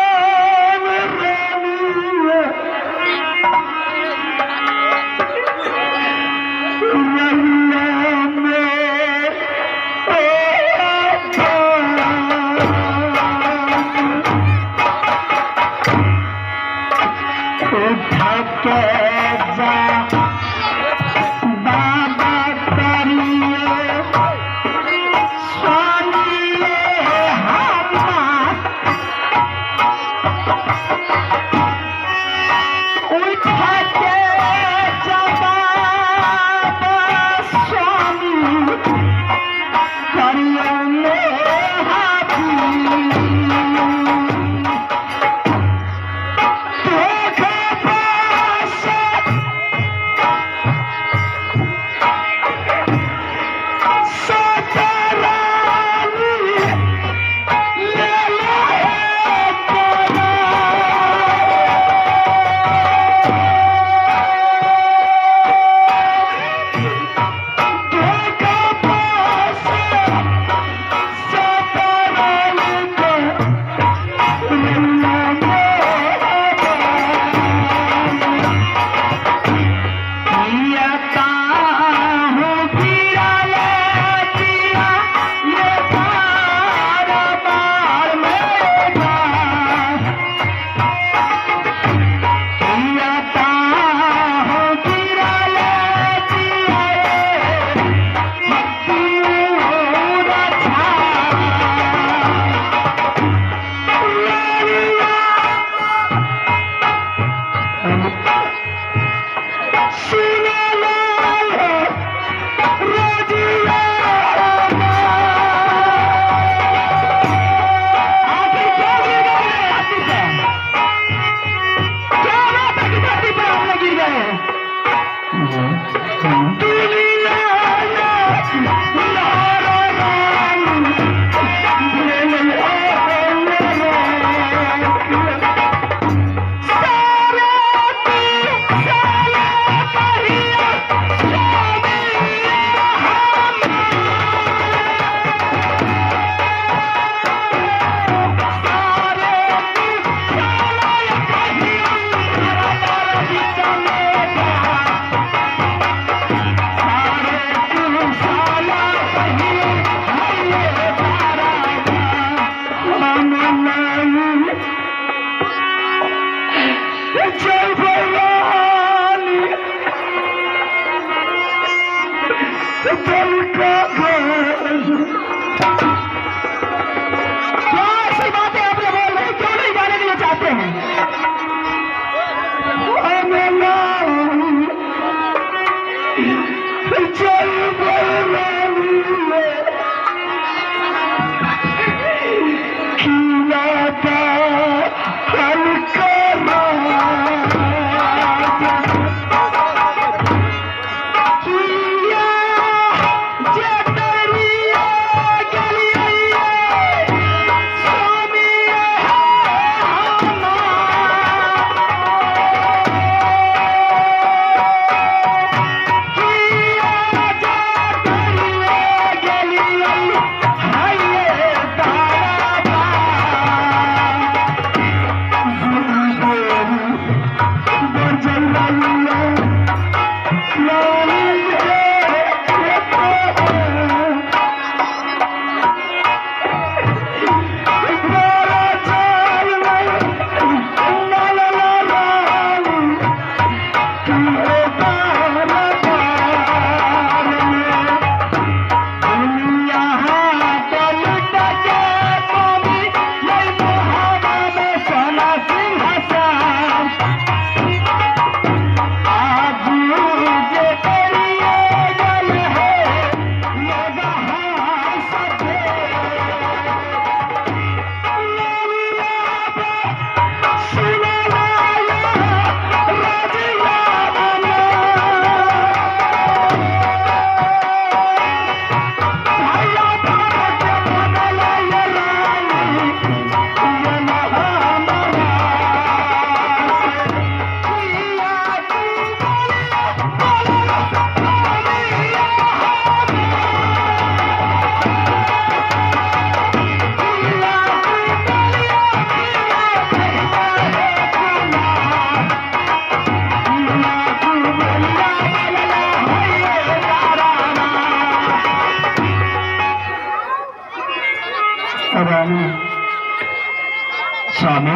स्वामी,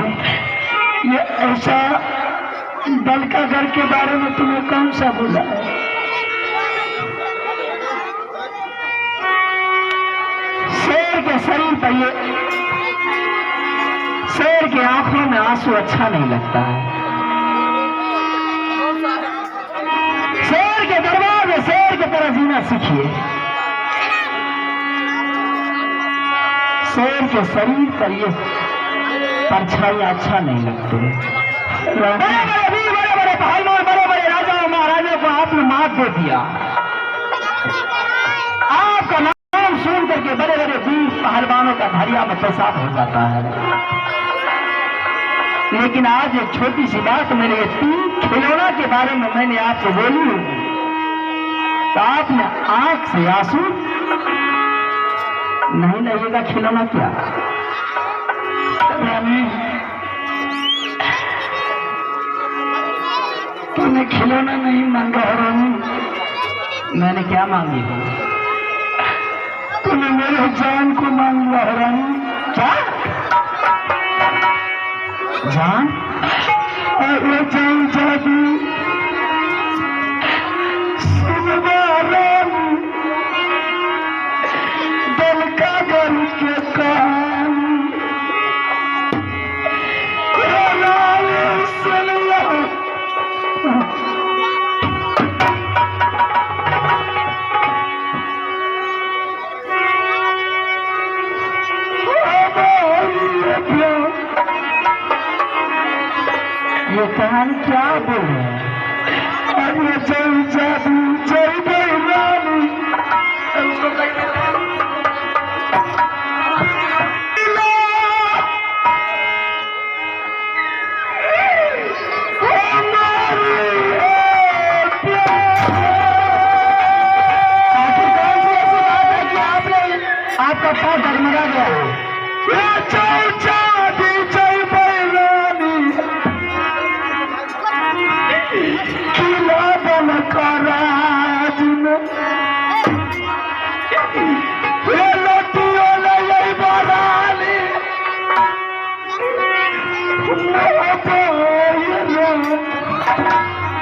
ये ऐसा दल का घर के बारे में तुम्हें कौन सा बोला है? शेर के शरीर पर ये, शेर के आंखों में आंसू अच्छा नहीं लगता है। शेर के दरबार में शेर की तरह जीना सीखिए। शेर के शरीर पर ये परछाई अच्छा नहीं लगते। बड़े बड़े वीर, बड़े बड़े पहलवान, बड़े बड़े राजाओं महाराजाओं को आपने मात दे दिया। आपका नाम सुन करके बड़े बड़े वीर पहलवानों का धरिया में पेशाब हो जाता है। लेकिन आज एक छोटी सी बात, मैंने ये 3 खिलौना के बारे में मैंने आपको बोली, तो आपने आंख से आंसू नहीं लगेगा। खिलौना क्या? तूने खिलौना नहीं मांगा है रानी। मैंने क्या मांगी है? तूने मेरे जान को मांग लिया है रानी। क्या जान? और वो जान जादू सुनवा रानी, दल का घर के काम सुन लो। ये कहानी क्या बोल रहे हैं? अरे चल जादू चल गई रानी। आपका पाँव डगमगा गया है।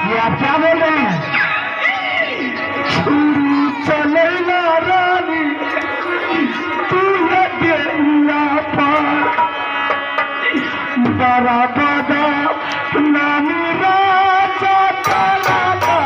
ये आप क्या बोल रहे हैं? चले रानी तू बड़ा बड़ा नानी राजा चला था।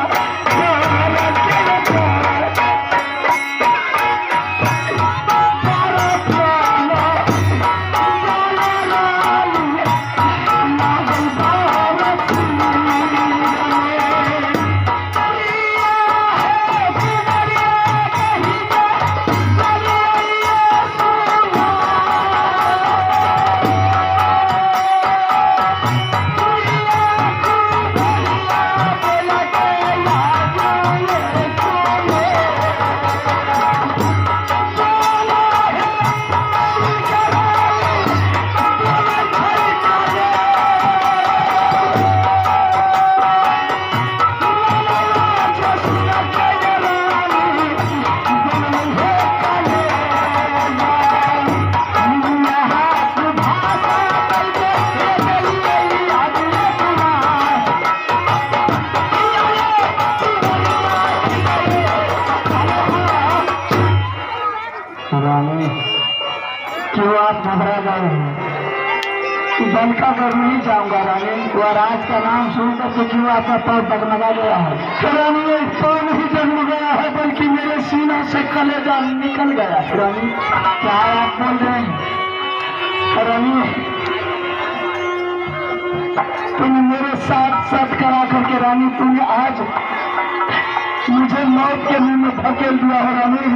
रानी, क्यों आप घबरा गए हैं? दल का घर नहीं जाऊंगा रानी। और आज का नाम सुनकर के क्यों आपका पाँव डगमगा गया है? रानी ये पाँव नहीं डगमगाया है, बल्कि मेरे सीना से कलेजा निकल गया है। रानी, क्या आप बोल रहे हैं? रानी तुमने मेरे साथ साथ करा करके रानी तुमने आज मुझे मौत के मुंह में धकेल दिया है रानी।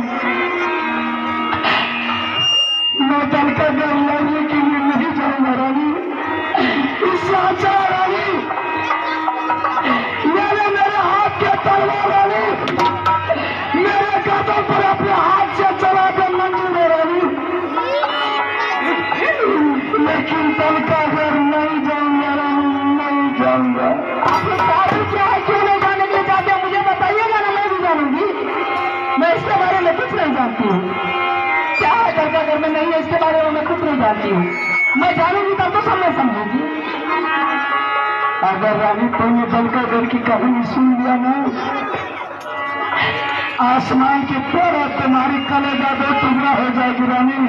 मैं दल का घर लड़ने के लिए नहीं जाऊंगा रानी। इस राजा रानी मेरे हाथ के तलवार रानी, मेरे कदम पर अपने हाथ से चला कर मंजूर है रानी। लेकिन दल का घर नहीं जाऊंगा रानी, नहीं जाऊंगा। आपने कारण क्या है, क्यों नहीं जाने के लिए चाहते हैं? मुझे बताइएगा ना, मैं भी जानूंगी। मैं इसके बारे में कुछ नहीं जानती हूँ। क्या है दल का घर में नहीं है, इसके बारे में मैं कुछ नहीं जानती हूँ। मैं जानूंगी तब तो सब मैं समझूंगी। अगर रानी तुमने दलका घर की कहानी सुन लिया ना, आसमान के पर तुम्हारी कलेजा दो टुकड़ा हो जाएगी रानी।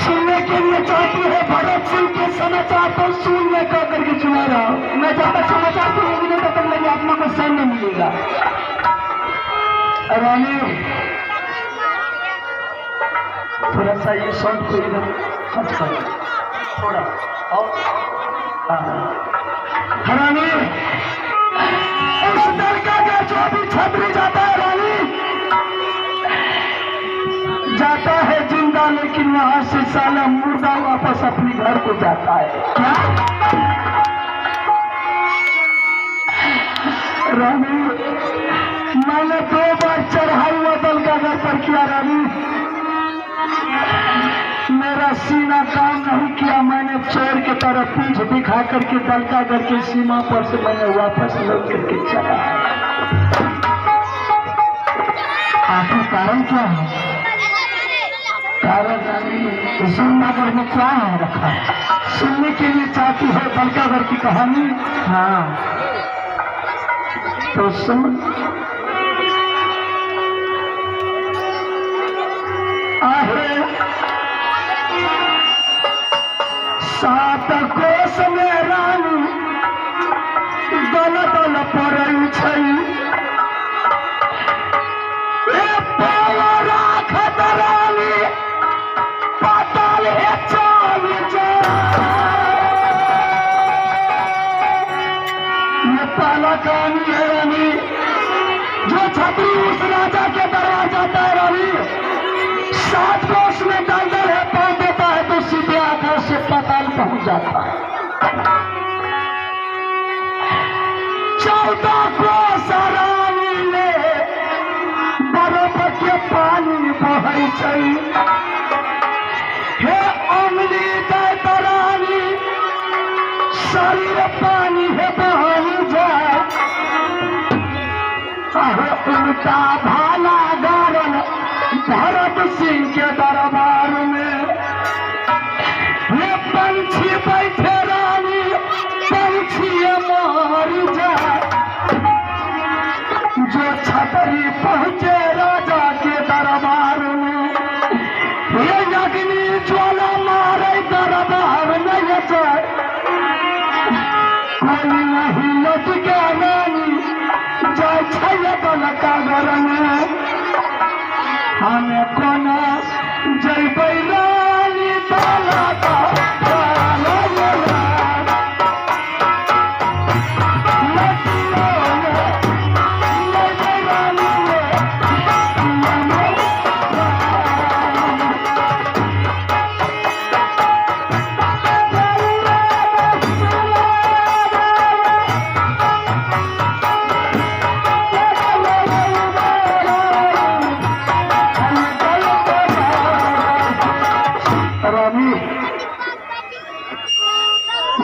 सुनने के लिए चाहती है भगत सिंह के समाचार तो सुनने का करके सुना रहा हूं। मैं जब तक समाचार सुनूंगी नहीं तब तक मेरी आत्मा को सैन नहीं मिलेगा। रानी थोड़ा सा ये शॉर्ट को इधर खर्च करो थोड़ा और रानी उस दलका का जो भी छतरी जाता है रानी, जाता है जिंदा लेकिन वहां से साला मुर्दा वापस अपने घर को जाता है। क्या रानी मैंने 2 बार चढ़ाई हुआ दलका घर पर किया रानी, मेरा सीना काम नहीं किया। मैंने चोर के तरफ पीठ दिखा करके दलका घर की सीमा पर से मैंने वापस लौट करके चला। आखिर कारण क्या है? कारण रानी सुनना घर में क्या है रखा? सुनने के लिए चाहती है दलका घर की कहानी? हाँ तो सुन। आहे 7 कोस में रानी दल दल पड़ै छै, पाव राखत रानी पाताल हे चल ये पाला कहानी है रानी। जो छतरी उस राजा के दरबार जाता है रानी, 7 कोस में दलदल है, पाँव देता है तो सीधे आकाश से पाताल पहुंच जाता है। 14 कोस रानी में बर्फ के पानी बहै छै, हे अमली दैत रानी शरीर पानी है बहै जाए। उल्टा भाला गारल भरत सिंह के दरबार में, ये पंछी बैठे रानी पंछी मार जाए। जो छतरी पहुंचे राजा के दरबार में, ये अग्नि ज्वाला मारे दरबार नहीं जाए। कोई नहीं लटके रानी जाय छै दलका घर में, हमें कोना जैबै रानी दलका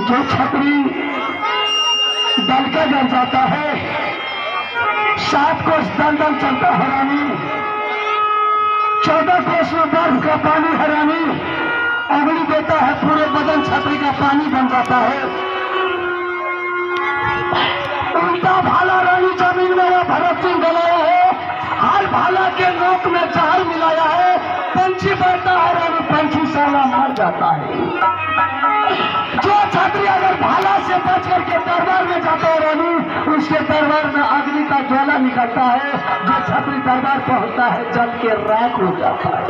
जो छतरी दलका घर जाता है, 7 कोस दलदल चलता है रानी, 14 कोस में बर्फ का पानी है रानी, अग्नि देता है पूरे बदन छतरी का पानी बन जाता है। उल्टा भाला रानी जमीन में भरत सिंह गलाया है, हर भाला के नोक में जहर मिलाया है, पंछी बैठता है रानी, पंछी साला मर जाता है। जो छतरी अगर भाला से बच करके दरबार में जाता है रानी, उसके दरबार में अग्नि का ज्वाला निकलता है। जो छतरी दरबार पहुंचता है जल के राख हो जाता है।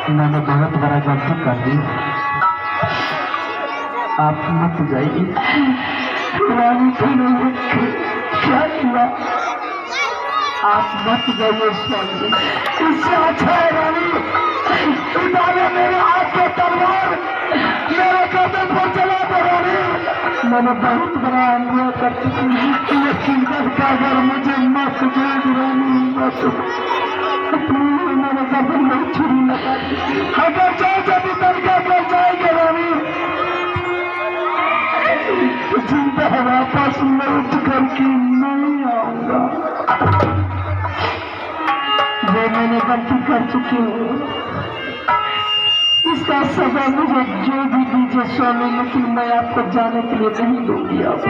मैंने बहुत बड़ा गलती कर दी, आप मत जाइए रानी। तुमने क्या किया? आप मत जाइए स्वामी, इससे अच्छा है रानी उठाने मेरे हाथ के तलवार मेरे गर्दन पर चला दो रानी। मैंने बहुत बड़ा अन्याय कर चुकी हूँ, लेकिन दलका घर मुझे मत दे रानी, मत। मैंने गर्दन में छुरी लगा दी, अगर जाए जब दलका घर जाएंगे रानी, जिंदा वापस लौट करके नहीं आऊंगा। मैंने गलती कर चुकी हूँ, इसका सजा मुझे जो भी दीजिए स्वामी, लेकिन मैं आपको जाने के लिए नहीं दूंगी। आप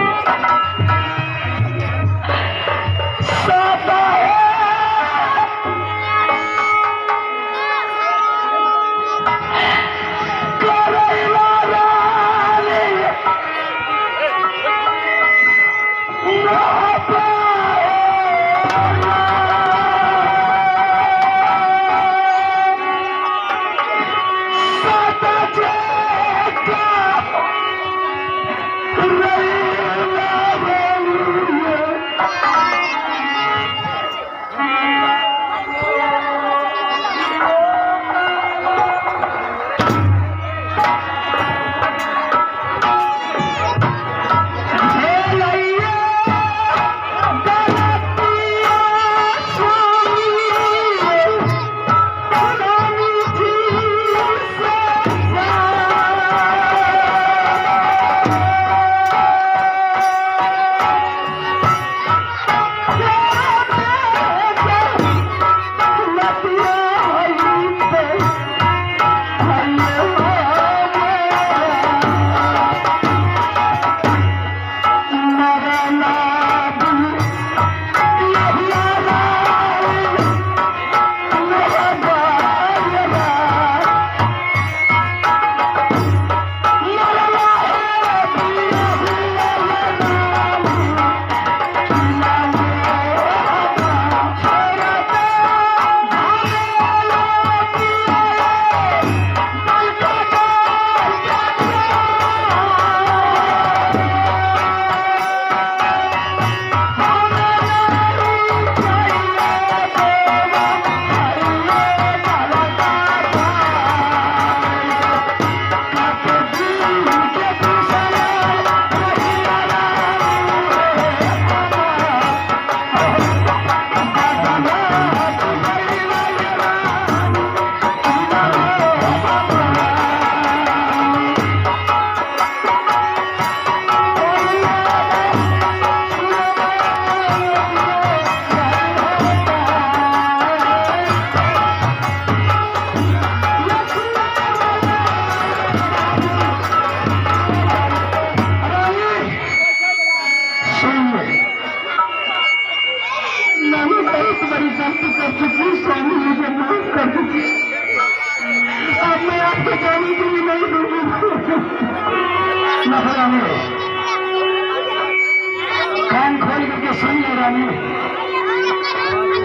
कान खोल करके सुन ले रानी,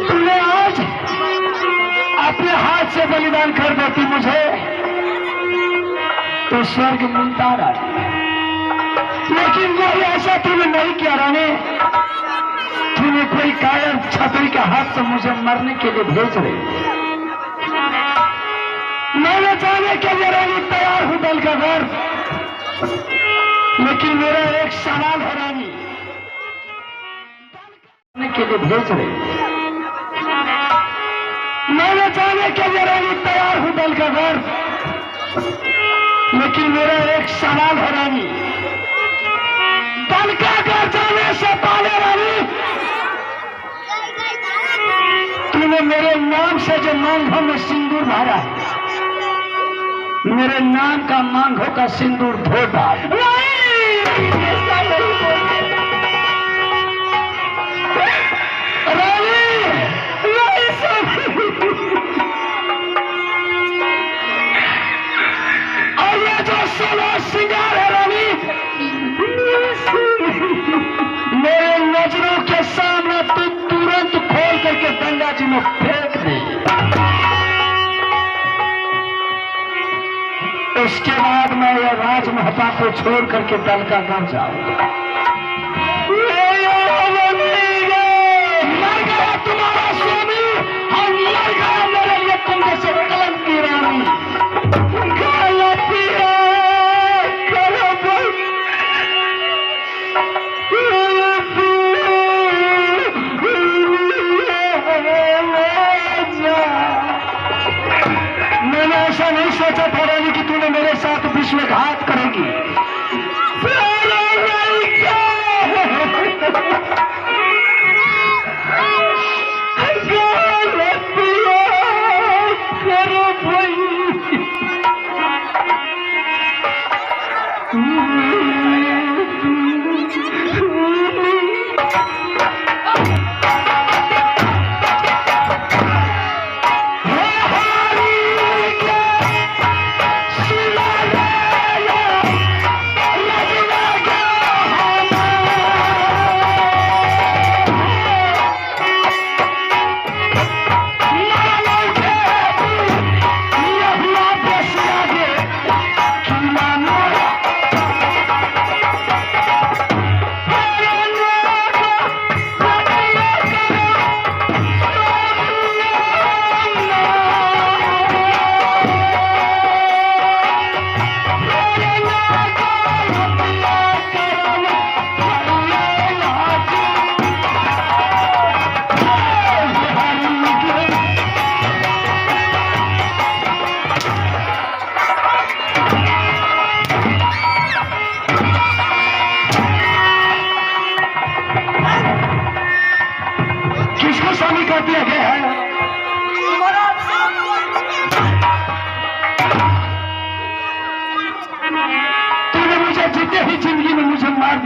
तुमने आज अपने हाथ से बलिदान कर देती मुझे तो स्वर्ग मिलता रानी, लेकिन वो ऐसा तूने नहीं किया रानी। तूने कोई कायर छतरी के हाथ से मुझे मरने के लिए भेज रही। मैंने जाने के लिए रानी तैयार हूं दल का घर, लेकिन मेरा एक सवाल है रानी, के लिए भेज रही। मैंने जाने के लिए रानी तैयार हूं दल का घर, लेकिन मेरा एक सवाल है रानी, दल का घर जाने से पहले रानी तूने मेरे नाम से जो मांगों में सिंदूर भरा है, मेरे नाम का मांगों का सिंदूर धो डाल। और ये जो सोना श्रृंगार है रानी, मेरे नजरों के सामने तू तुरंत खोल करके गंगा जी में फेंक दे। उसके बाद मैं ये राजमहता को छोड़ करके दल का घर जाऊंगा। मर गया तुम्हारा स्वामी और मर गया मेरे लिए तुम जैसे कलंक की रानी। मैंने ऐसा नहीं सोचा था रानी कि तूने मेरे साथ विश्वघात करेगी।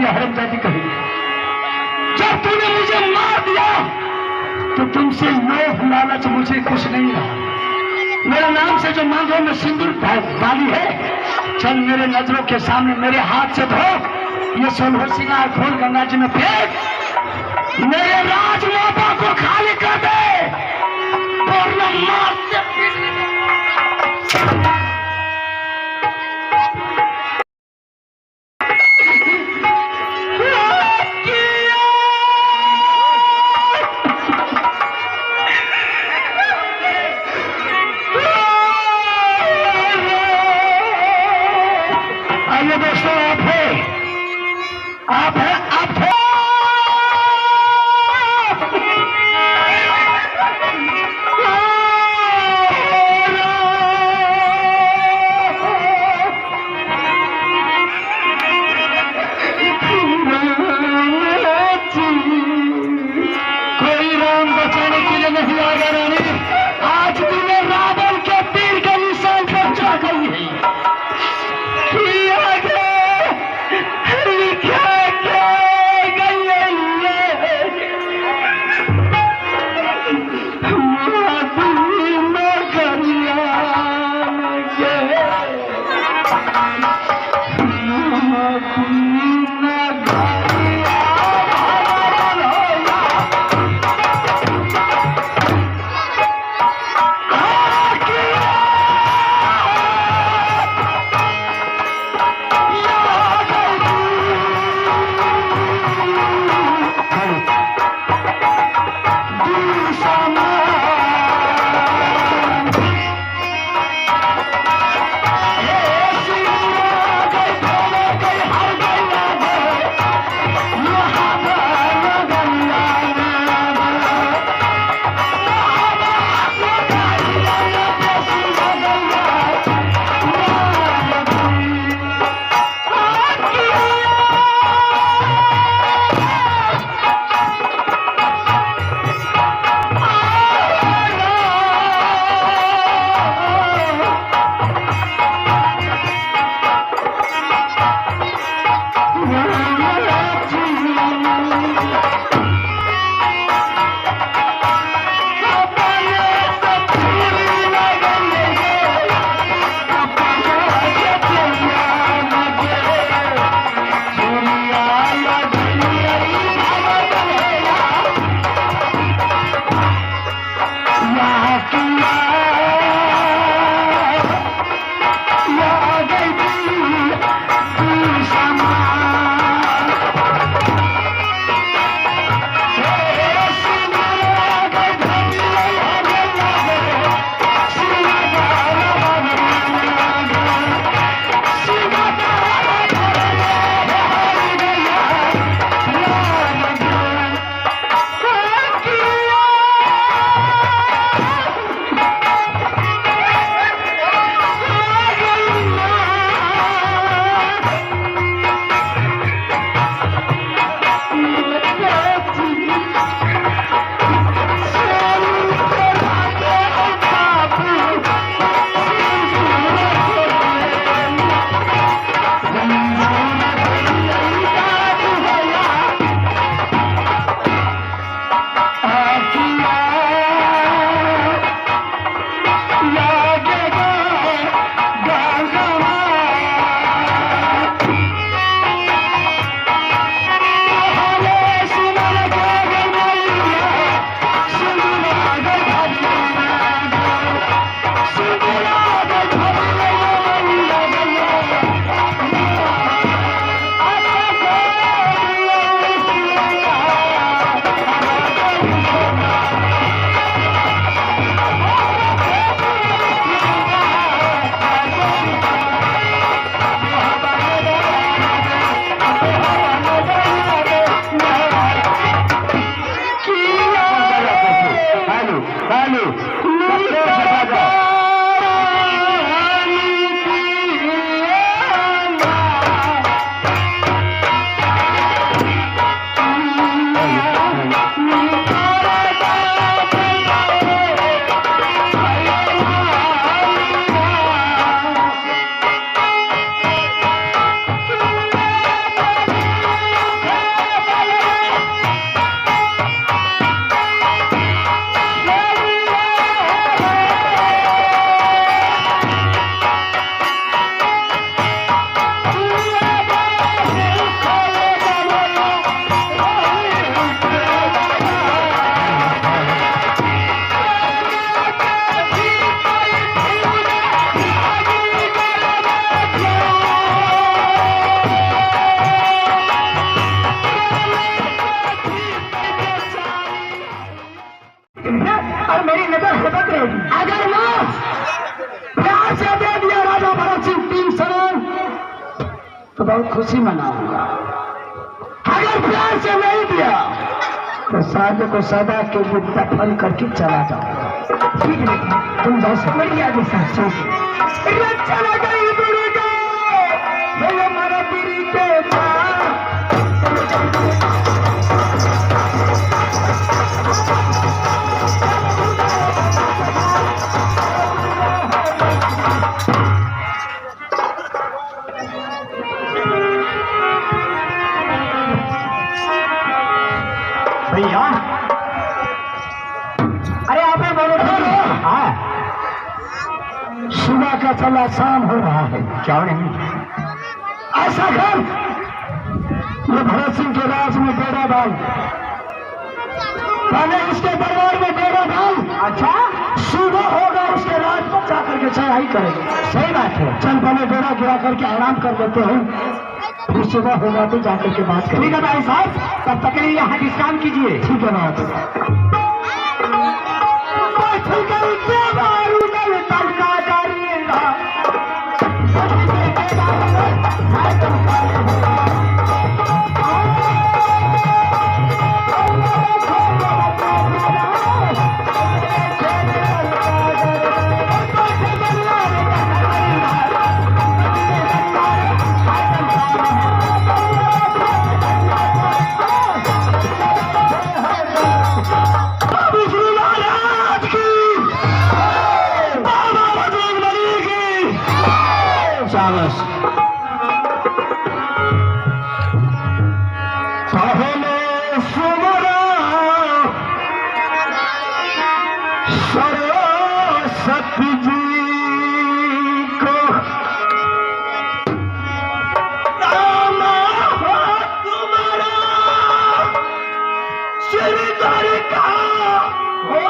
ये हरमजादी कही। जब तूने मुझे मार दिया तो तुमसे लोभ लालच मुझे कुछ नहीं रहा। मेरे नाम से जो मांगो में सिंदूर डाली है, चल मेरे नजरों के सामने मेरे हाथ से धो, ये सोलह सिंगार खोल गंगा जी में फेंक, मेरे राजमाता को खाली कर दे और न मारते आइए दोस्तों, आप है कोई राम बचाने के लिए नहीं आ गया रानी। आज तुम्हें रावण के तीर के निशान पर जा गई है। लिखा क्या तो बहुत खुशी मनाऊंगा। अगर प्यार से नहीं दिया तो शादी को सदा के लिए दफन करके चला जाऊंगा। ठीक है बेटा, तुम जा सकते बढ़िया के साथ चल। चला गई दुर्गा हमारा पीरी के भैया, अरे आपने बोलो हाँ, सुबह का चला शाम हो रहा है। क्या नहीं? ऐसा कर, ये भरत सिंह के राज में डेरा डाल, पहले उसके दरबार में डेरा डाल। अच्छा, सुबह होगा उसके राज पर जाकर के चढ़ाई करेंगे। सही बात है। चल पहले डेरा गिरा करके आराम कर देते हैं, फिर सुबह होगा तो जाकर के बात करेंगे। ठीक है भाई साहब, तब तक के लिए यहाँ विश्राम कीजिए। ठीक है बात। शाबाश। पहले सुमरा सरस्वती जी को तुम्हारा श्रीधर का हो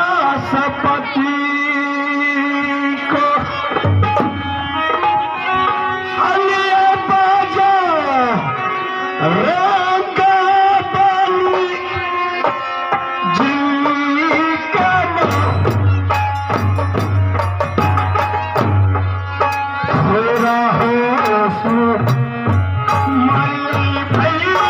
कैलाशपति को अलिया बाजा रंग बली जी का मेरा हो मई भैया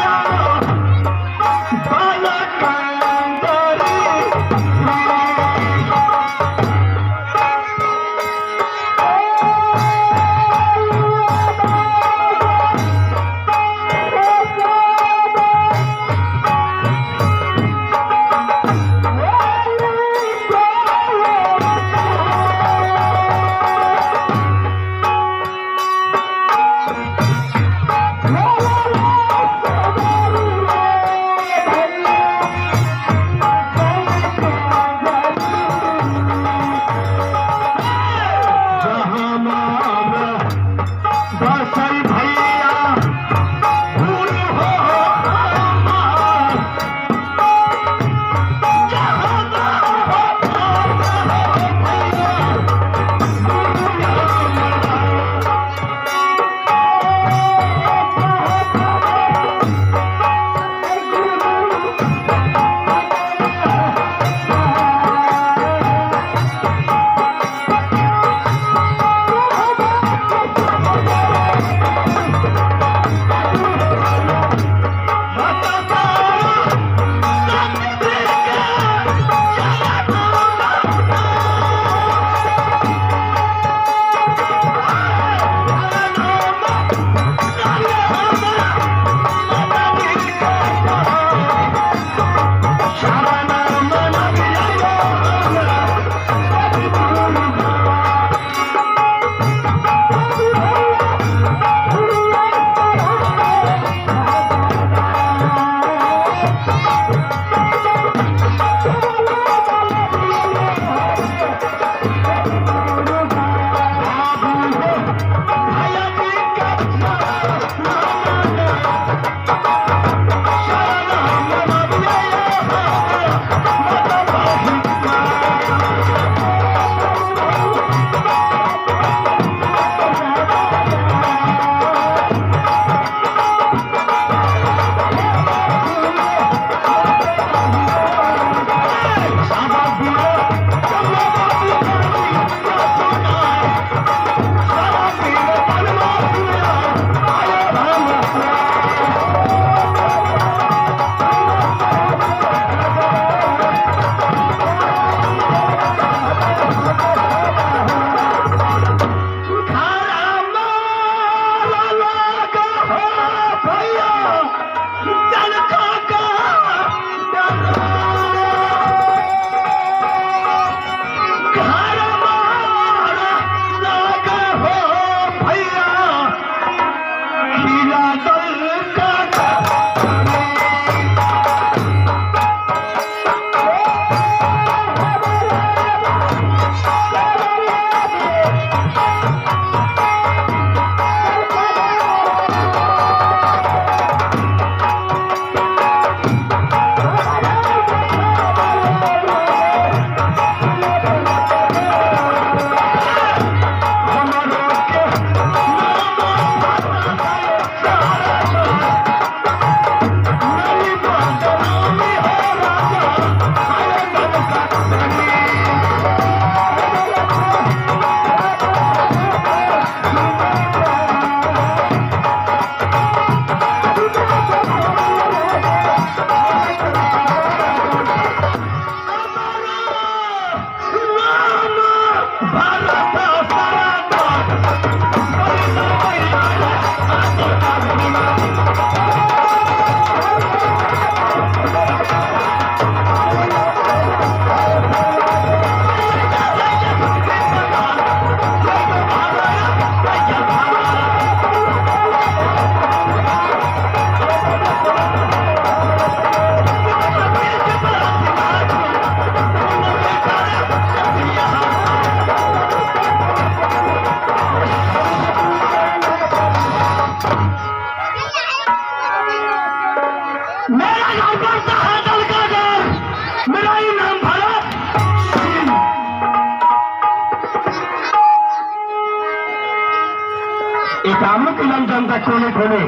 इलम जानता कोने कोने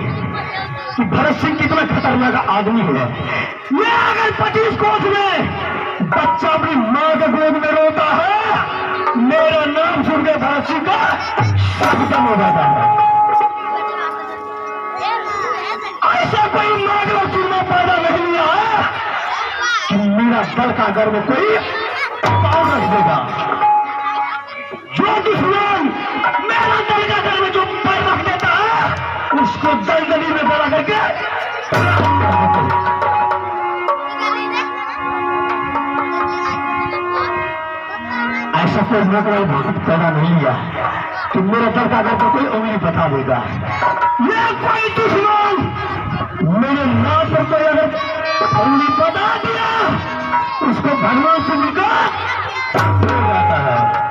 कि भरत सिंह कितना खतरनाक आदमी है। ये अगर 25 कोस में बच्चा अपनी माँ के गोद में रोता है, मेरा नाम सुन के भरत सिंह का खत्म हो जाता है। ऐसा कोई माँ का चूरमा पैदा नहीं हुआ है कि मेरा दल का घर में कोई पाँव रख देगा। जो दुश्मन मेरा दल का घर में जो पैर रख देता है उसको दलदली में बड़ा करके ऐसा कोई नौकरी भक्त पैदा नहीं हुआ कि मेरे दल का घर को कोई उंगली बता देगा। ये कोई दुश्मन मेरे नाम पर कोई अगर उंगली बता दिया उसको भगवान से मिलकर हो जाता है।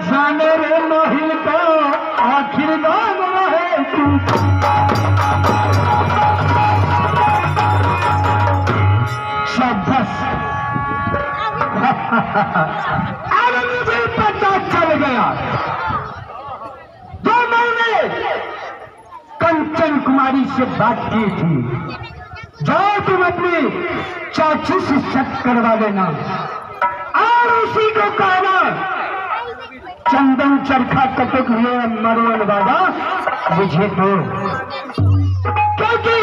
जाने रे महिल का आखिर नाम रहे तू। शाबाश। अब मुझे पता चल गया। 2 महीने कंचन कुमारी से बात की थी, जाओ तुम अपनी चाची से शक करवा लेना और उसी को कहना चंदन चरखा कटक हुए मरवन वाला मुझे दो, क्योंकि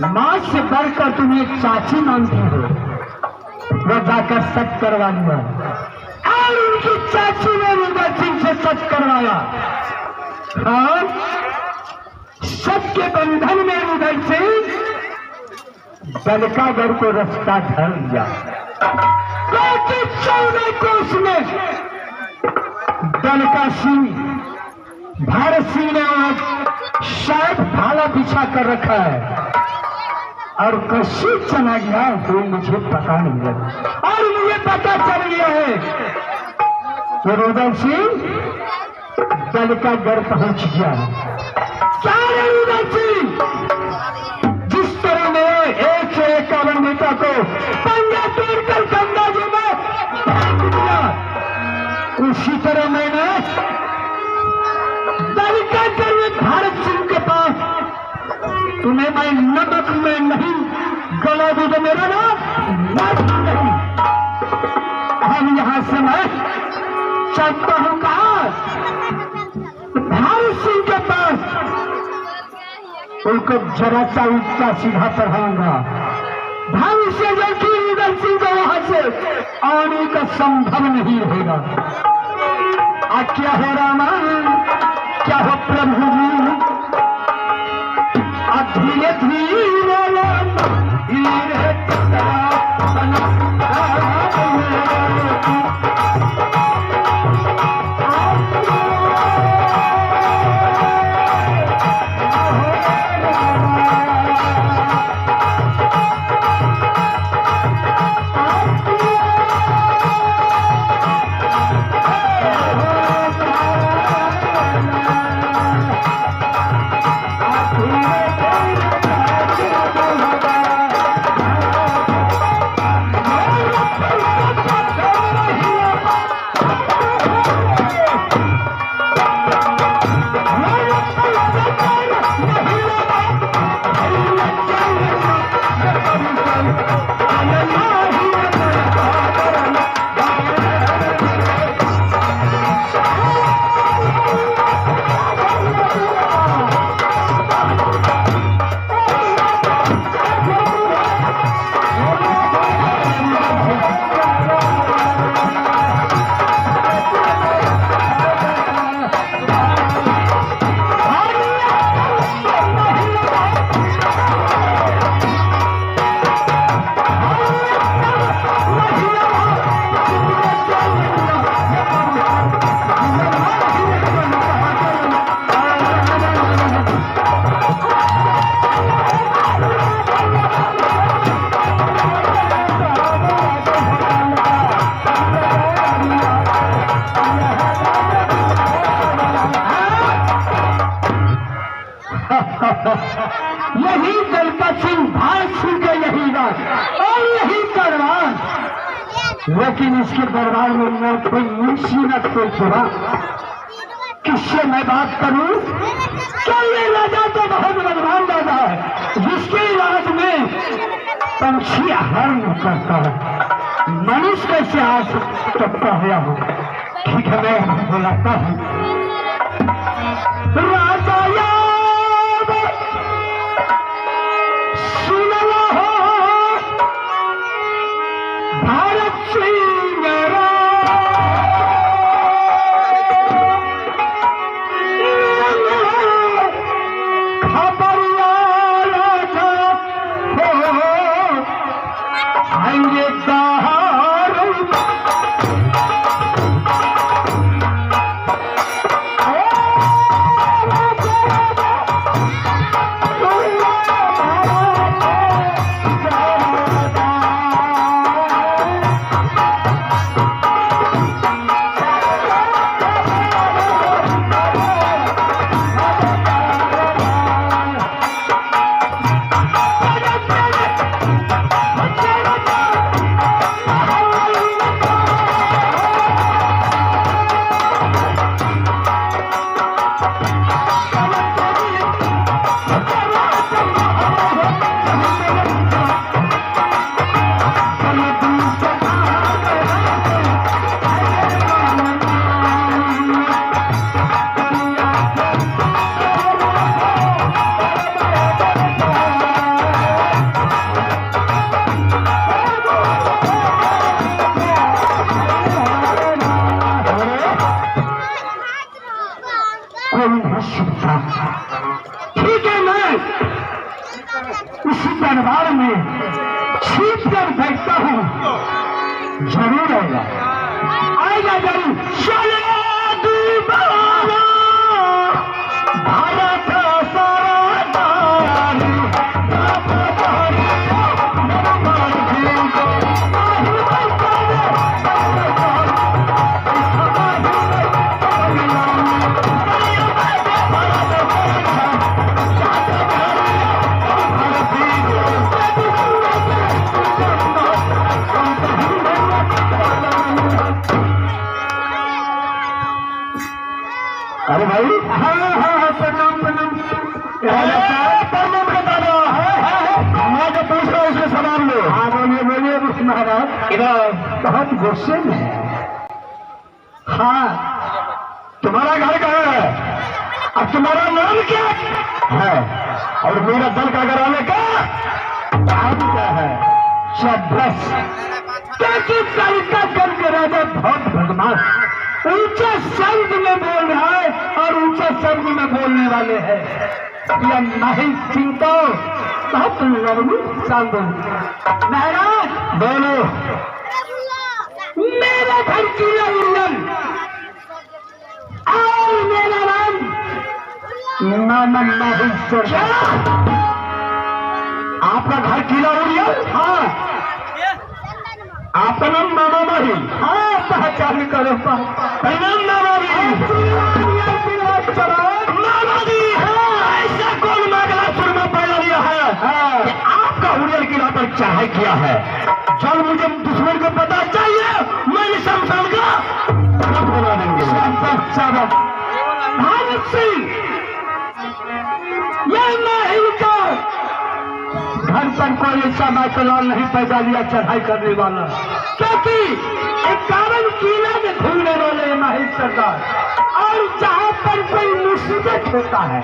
मां से बढ़कर तुम्हें चाची मानती हो। वो जाकर सच करवा लिया और उनकी चाची ने रुद्र सिंह से सच करवाया और सत्य बंधन में रुद्र सिंह दलकागढ़ को रास्ता धर लिया। 14 कोस में दलका सिंह भारत सिंह ने आज शायद भाला बिछा कर रखा है और कशी चला गया वो मुझे पता नहीं लगा। और मुझे पता चल गया है कि रुद्र सिंह दलकागढ़ पहुंच गया है। क्या है रुद्र सिंह? जिस तरह मेरे 151 नेता को पंजा तोड़कर गंगा जी में फेंक दिया, उसी तरह मैंने दलकागढ़ में भारत सिंह के पास तुम्हें मैं नमक में नहीं गला दूं तो मेरा नाम नहीं। हम यहां से मैं चलता हूं कहा भारत सिंह के पास, उनको जरा सा उल्टा सीधा पढ़ाऊंगा। भविष्य जो कि रुद्र सिंह को वहां से आने का संभव नहीं होगा। क्या हो रामा, क्या हो प्रभु जी, धीरे धीरे यही दलपत सिंह भाग सिंह के यही राज और यही दरबार, लेकिन इसके दरबार में न कोई मुंशी न कोई चुरा। किससे मैं बात करूं? क्या ये राजा तो बहुत बलवान राजा है, जिसके राज में पंछी हरण करता है, मनुष्य कैसे आज टपका हुआ हो। ठीक है, मैं बुलाता हूँ राजा याद सुनला हो भारत सिंह खबरिया राजा हो आएंगे कहा ठीक है, मैं उसी दरबार में छिप कर बैठता हूँ, जरूर आएगा, आएगा जरूर। चले दीवाना भारत सरदार अरे भाई, हाँ हाँ हाँ, प्रणाम प्रणाम प्रणाम बता दो। मैं जो पूछ रहा हूँ उसमें सवाल लो। हाँ बोलिए बोलिए महाराज। इधर बहुत गुस्से में है। हाँ, तुम्हारा घर कहाँ है और तुम्हारा नाम क्या है और मेरा दल का घर आने का नाम क्या है? शाबाश, क्योंकि कल का दल के राजा बहुत बदमाश ऊंचे शब्द में बोल रहा है और ऊंचे शब्द में बोलने वाले हैं। यह माहिर सिंह तो बहुत नरमी शांत। महाराज बोलो। मेरा घर किला उल्लन और मेरा नाम माहिर सिंह। आपका घर किला उल्लन? हाँ। आपका नाम मामा माही? हाँ, पहचान करो। नाम मामा जी, ऐसा कौन मांगला सुरमा पैदा लिया है कि आपका उड़ियल किला पर चाहे किया है? जब मुझे दुश्मन को पता चाहिए, मैं इस शमशान का बना देंगे। भारत सिंह, यह नहीं का घर पर कोई ऐसा माइकलाल नहीं पैदा लिया चढ़ाई करने वाला, क्योंकि 51 किला में घूमने वाले माहिर सरदार, और जहाँ पर कोई मुसीबत होता है,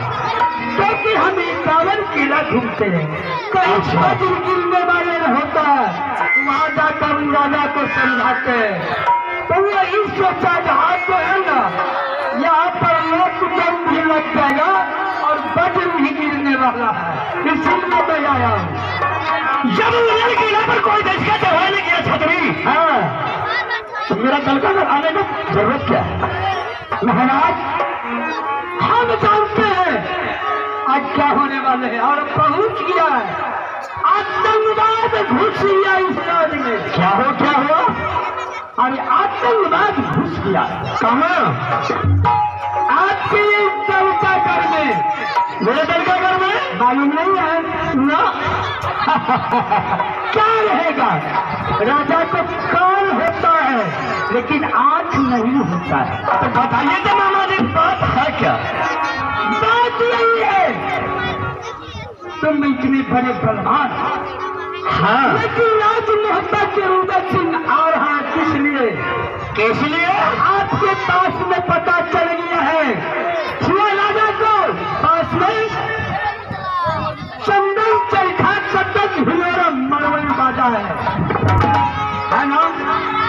क्योंकि हम 51 किला घूमते हैं, कहीं वज्र गिरने वाले होता है, वहाँ जाकर राजा को समझाते हैं, तो वो इस सोचा जहाँ को है ना, यहाँ पर लोग जंग भी लग जाएगा और वज्र भी गिरने वाला है, इसीलिए मैं आया हूँ। जब उड़ियल किला पर कोई देश का चढ़ाई नहीं किया छतरी, हाँ, तो मेरा दल का घर आने की जरूरत क्या है? महाराज, हम जानते हैं आज क्या होने वाले हैं और पहुंच गया है। आतंकवाद घुस गया इस राज्य में। क्या हुआ? अरे आतंकवाद घुस गया। कहाँ? आपके दल का घर में। मेरे दल का घर में? मालूम नहीं है ना? क्या रहेगा? राजा को कान होता है लेकिन आंख नहीं होता है। तो बताइए तो मामा जी, बात है क्या? बात यही है, तुम इतने बड़े बलवान, हाँ, लेकिन आज मोहब्बत के उदय सिंह आ रहा है। किस लिए? किस लिए? आपके पास में पता चल गया है, छुआ राजा को पास में चंदन चरखा सतत हिलोरा मरवई बाजा है ना?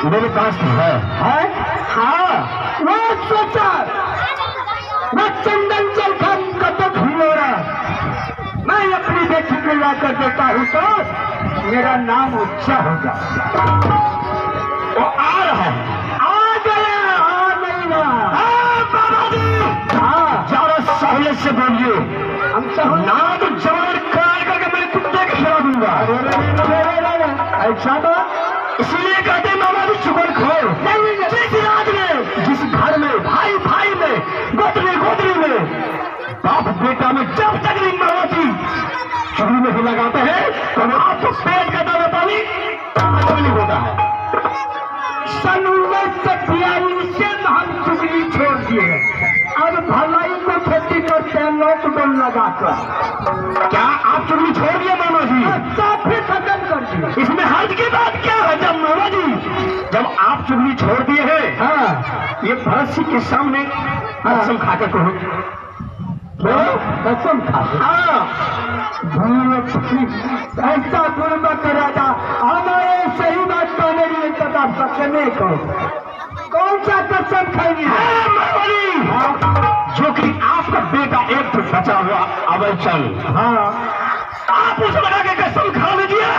मेरे पास है। हाँ, वो सोचा वो चंदन चरखा कतक हिलोरा मैं अपनी बेटी को ला कर देता हूँ तो मेरा नाम ऊंचा होगा। वो आ रहा है। आ गया, आ नहीं रहा। बाबा जी, हाँ, ज्यादा सहूलियत से बोलिए, हम सब ना तो जवान काल करके मैं कुत्ते के खिला दूंगा। ऐसा बात, इसलिए कहते हैं मामा जी चुगल खोर। जिस राज में, जिस घर में, भाई भाई में, गोत्री गोत्री में, बाप बेटा में जब तक नहीं मामा जी चुगली में ही लगाते हैं तो आपको पेट का दाना पानी खत्म नहीं होता है। सन 1942 से हम चुगली छोड़ दिए, अब भलाई को खेती करते हैं लॉकडाउन लगाकर। क्या आप चुगली छोड़ दिए मामा जी? काफी खत्म कर दिए। इसमें हर्ज की बात क्या है? जब मामा जी, जब आप चुगली छोड़ दिए हैं, हाँ, ये भरत सिंह के सामने कसम खाकर कहो। कसम खा, हाँ, ऐसा गुरुमा करा था हमारे सही बात कहने लिए कदा सकने को कौन सा कसम खाएंगे? मामा जी, जो कि आपका बेटा एक तो बचा हुआ अवैचल, हाँ, आप उस लगा के कसम खा लीजिए,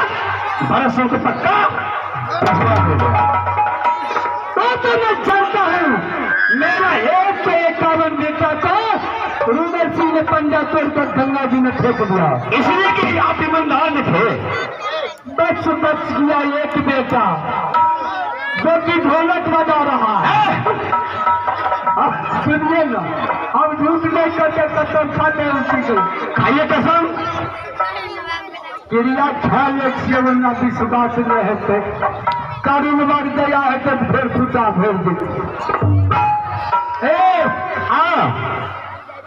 भरत सिंह को पक्का पकड़ा देगा। तो मैं जानता हूँ मेरा 151 बेटा था रूबल सिंह ने पंजा तोड़कर गंगा जी में फेंक दिया, इसलिए कि आप ईमानदार में थे। बच गया एक बेटा जो कि ढोलक बजा रहा है। अब सुनिए ना, हम झूठ नहीं करके कसम खाते हैं उसी को। खाइए कसम। क्रिया खा ले वरना विश्वास न है तो कारोबार गया है तो फिर छूटा भेज दे।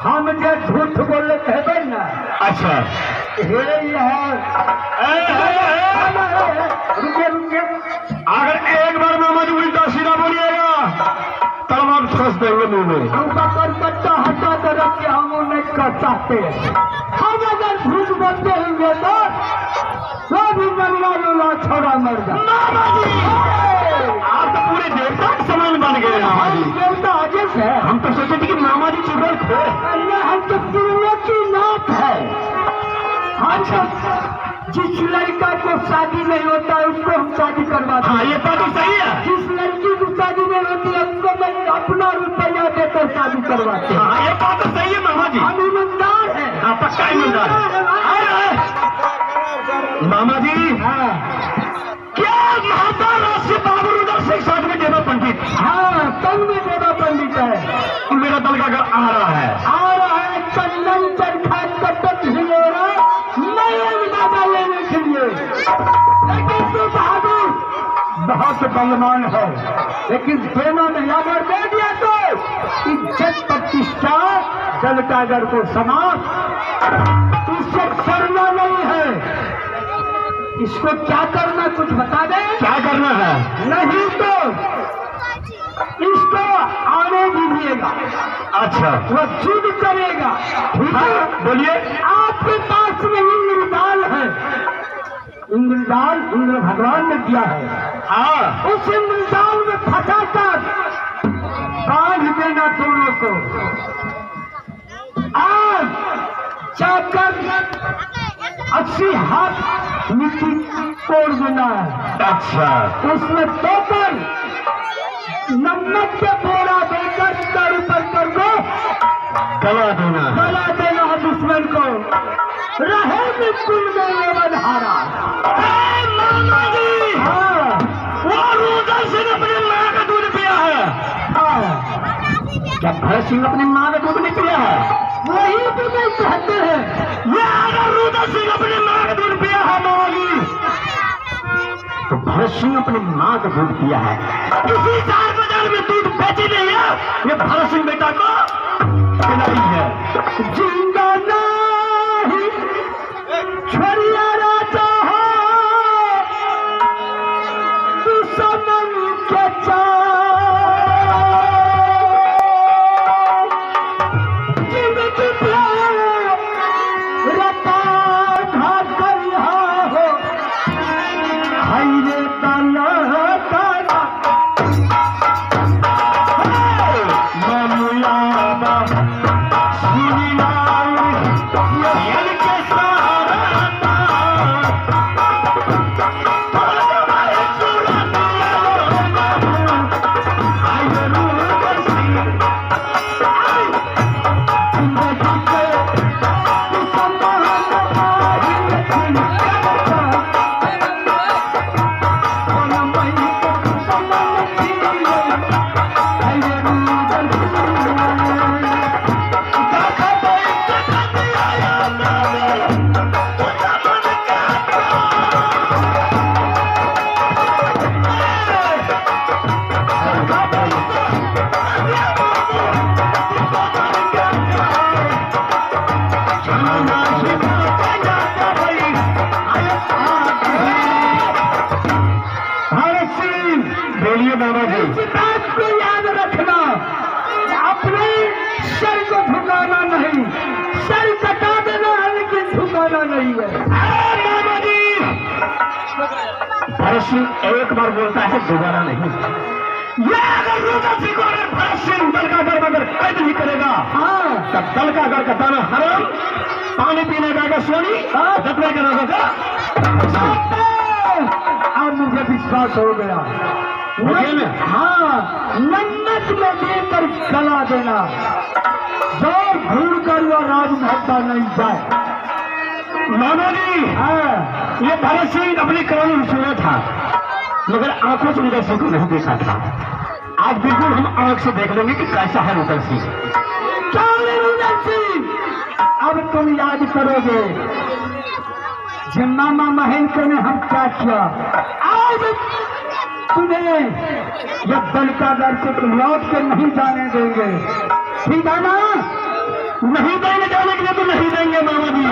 हम जो झूठ बोले कहते ना, अच्छा, रुके रुके, अगर एक बार मामा जी उल्टा सीधा बोलिएगा तब आप फंस देंगे मुंह में। हम पर कच्चा हटा कर रखे, हम वो नहीं कर सकते। हम अगर झूठ बोलते होंगे तो भी मरवा लोला छोड़ा मर जा। मामा जी, आप तो पूरे देवता के समान बन गए मामा हम जी। देवता अजस है। हम तो सोचे थे कि मामा जी चुगल खोर। अरे हम तो दुनिया की नाथ है। हम तो जिस लड़का को शादी नहीं होता है उसको हम शादी करवाते हाँ, हैं। ये बात तो सही है। जिस लड़की की शादी नहीं होती है उसको मैं अपना रुपया देकर शादी करवाते हैं। हाँ, ये बात तो सही है मामा जी। हम ईमानदार है। हाँ, पक्का ईमानदार है। मामा जी, हाँ क्या महात्मा राष्ट्रीय बाबू रुद्र सिंह साथ में देवा पंडित? हाँ, तब में देवा पंडित है। मेरा दल का घर आ रहा है। आ रहा है चंदन चरखा कटक हिलोरा नए दादा लेने के लिए। लेकिन तू बहादुर बहुत बलवान है, लेकिन देना नहीं। अगर दे दिया तो इज्जत प्रतिष्ठा जलकागर को समाप्त, इससे करना नहीं है। इसको क्या करना कुछ बता दे। क्या करना है? नहीं तो इसको आने दीजिएगा। अच्छा, वह युद्ध करेगा। ठीक है, बोलिए। आपके पास में इंद्रदाल है। इंद्रदाल इंद्र भगवान ने दिया है। हाँ, उस इंद्रदाल में फंसाकर बांध देना दोनों को। आज जाकर 80 हाथ मिट्टी तोड़ देना है। अच्छा, उसमें तोकर नमक के बोरा देकर सर ऊपर कर दो, गला देना है। गला देना है दुश्मन को। रहे बिल्कुल में ये बधारा। मामा जी, हाँ, वो रुद्र सिंह अपनी माँ का दूध पिया है। हाँ, क्या भरत सिंह अपनी माँ का दूध नहीं पिया है? वही तो मैं कहते हैं। ये अगर भरत सिंह अपनी माँ का दूध पिया है मांगी, तो भरत सिंह अपनी माँ का दूध पिया है। किसी चार बाजार में दूध बेची नहीं है, ये भरत सिंह बेटा को पिलाई है। जिंदा नहीं छोड़िया राजा हो दुश्मन के भरत सिंह एक बार बोलता है दोबारा नहीं। ये अगर भरत सिंह को अगर भरत सिंह दल का गर्व अगर कैद नहीं करेगा, हाँ, तब दल का घर का दाना हराम, पानी पीने का सोनी, जतने का होगा। अब मुझे विश्वास हो गया। हाँ, मन्नत में देकर गला देना, जोर घूर कर वो राजमहल नहीं जाए। मानो जी, हाँ, ये भरत सिंह अपनी कहानी सुना था, मगर आंखों से उदय सिंह को नहीं देखा था। आज बिल्कुल हम आंख से देख लेंगे कि कैसा है उदय सिंह। क्या उदय सिंह, अब तुम याद करोगे जिम्मा महेंद्र ने हम क्या किया। आज तुम्हें जब दलकादर से तुम लौट के नहीं जाने देंगे, ठीक है ना? नहीं देंगे, जाने के लिए तो नहीं देंगे मामा जी।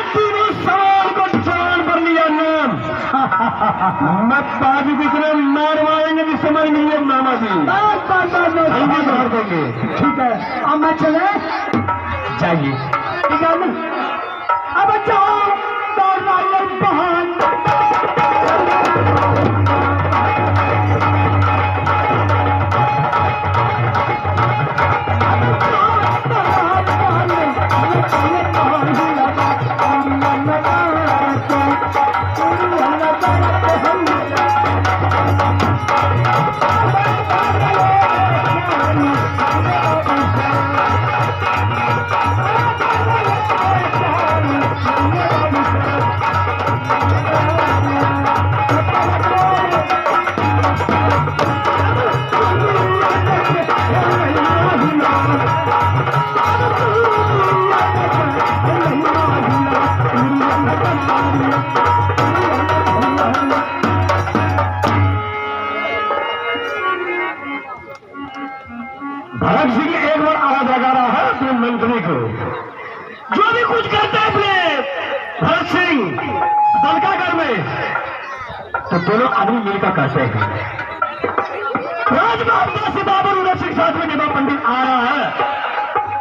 तीनों सवाल को जवान पर लिया नाम मत बाजू की तरह मारवाएंगे भी समझ नहीं है मामा जी। मार देंगे, ठीक है। अब मैं चले जाइए, ठीक है ना? अब जाओ भरत सिंह एक बार आवाज लगा रहा है अपने मंत्री को, जो भी कुछ करते हैं अपने भरत सिंह दलकागढ़ में, तो दोनों आदमी मिलकर करते हैं। राजबाबा से बाबर उदय सिंह साथ में निभा पंडित आ रहा है,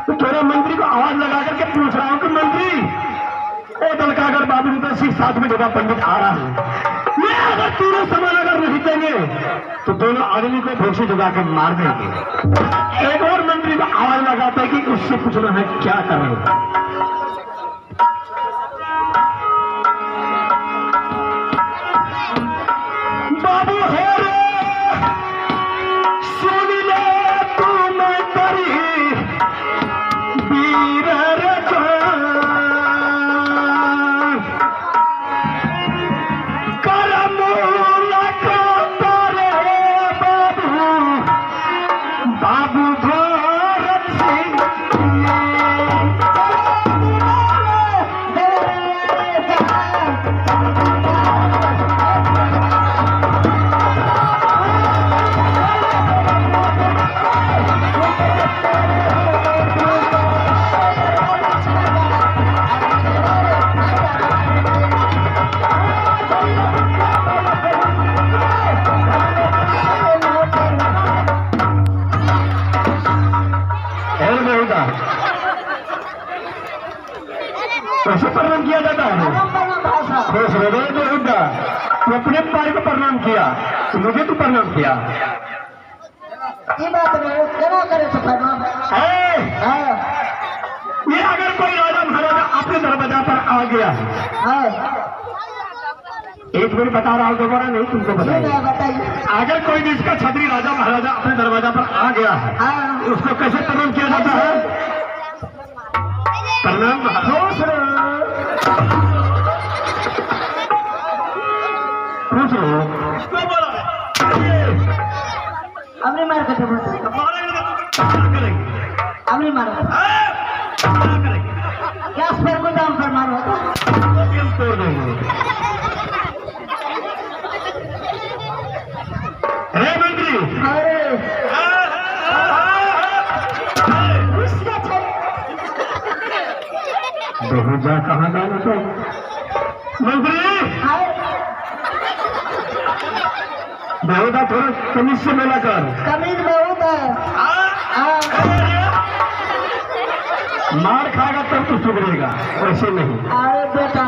तो थोड़ा मंत्री को आवाज लगा करके पूछ रहा हूं कि मंत्री, ओ दलकागढ़ बाबर उदय सिंह साथ में निभा पंडित आ रहा है, ये अगर तीनों सामान अगर नहीं देंगे तो दोनों आदमी को फांसी जगा कर मार देंगे। एक और मंत्री को आवाज लगाता है कि उससे पूछना है क्या करें। बाबू है सुन ले तू मैं करी वीर बाबू भरत सिंह बेहुदा? कैसे प्रणाम किया जाता है? भाषा खुश रहो बेहुदा, तू अपने पारी को प्रणाम किया, तो मुझे तू प्रणाम किया। ये बात नहीं क्या करे तो प्रणाम। ये अगर कोई राजा महाराजा अपने दरवाजा पर आ गया है, एक मिनट बता रहा हूँ, दोबारा नहीं तुमको बताइए। बताइए अगर कोई भी इसका छतरी राजा महाराजा अपने दरवाजा पर आ गया है, उसको कैसे प्रणाम किया जाता है? प्रणाम खुश रहो, खुश रहो। हमने मार के हमने मार गैस पर को दाम पर मारो तोड़ देंगे। हे मंत्री, अरे बेहुदा कहाँ जाना चाहिए? मंत्री बेहुदा थोड़ा कमीज से मेला कर। कमीज बहुत है। मार खाएगा तब तो सुधरेगा, वैसे नहीं। अरे बेटा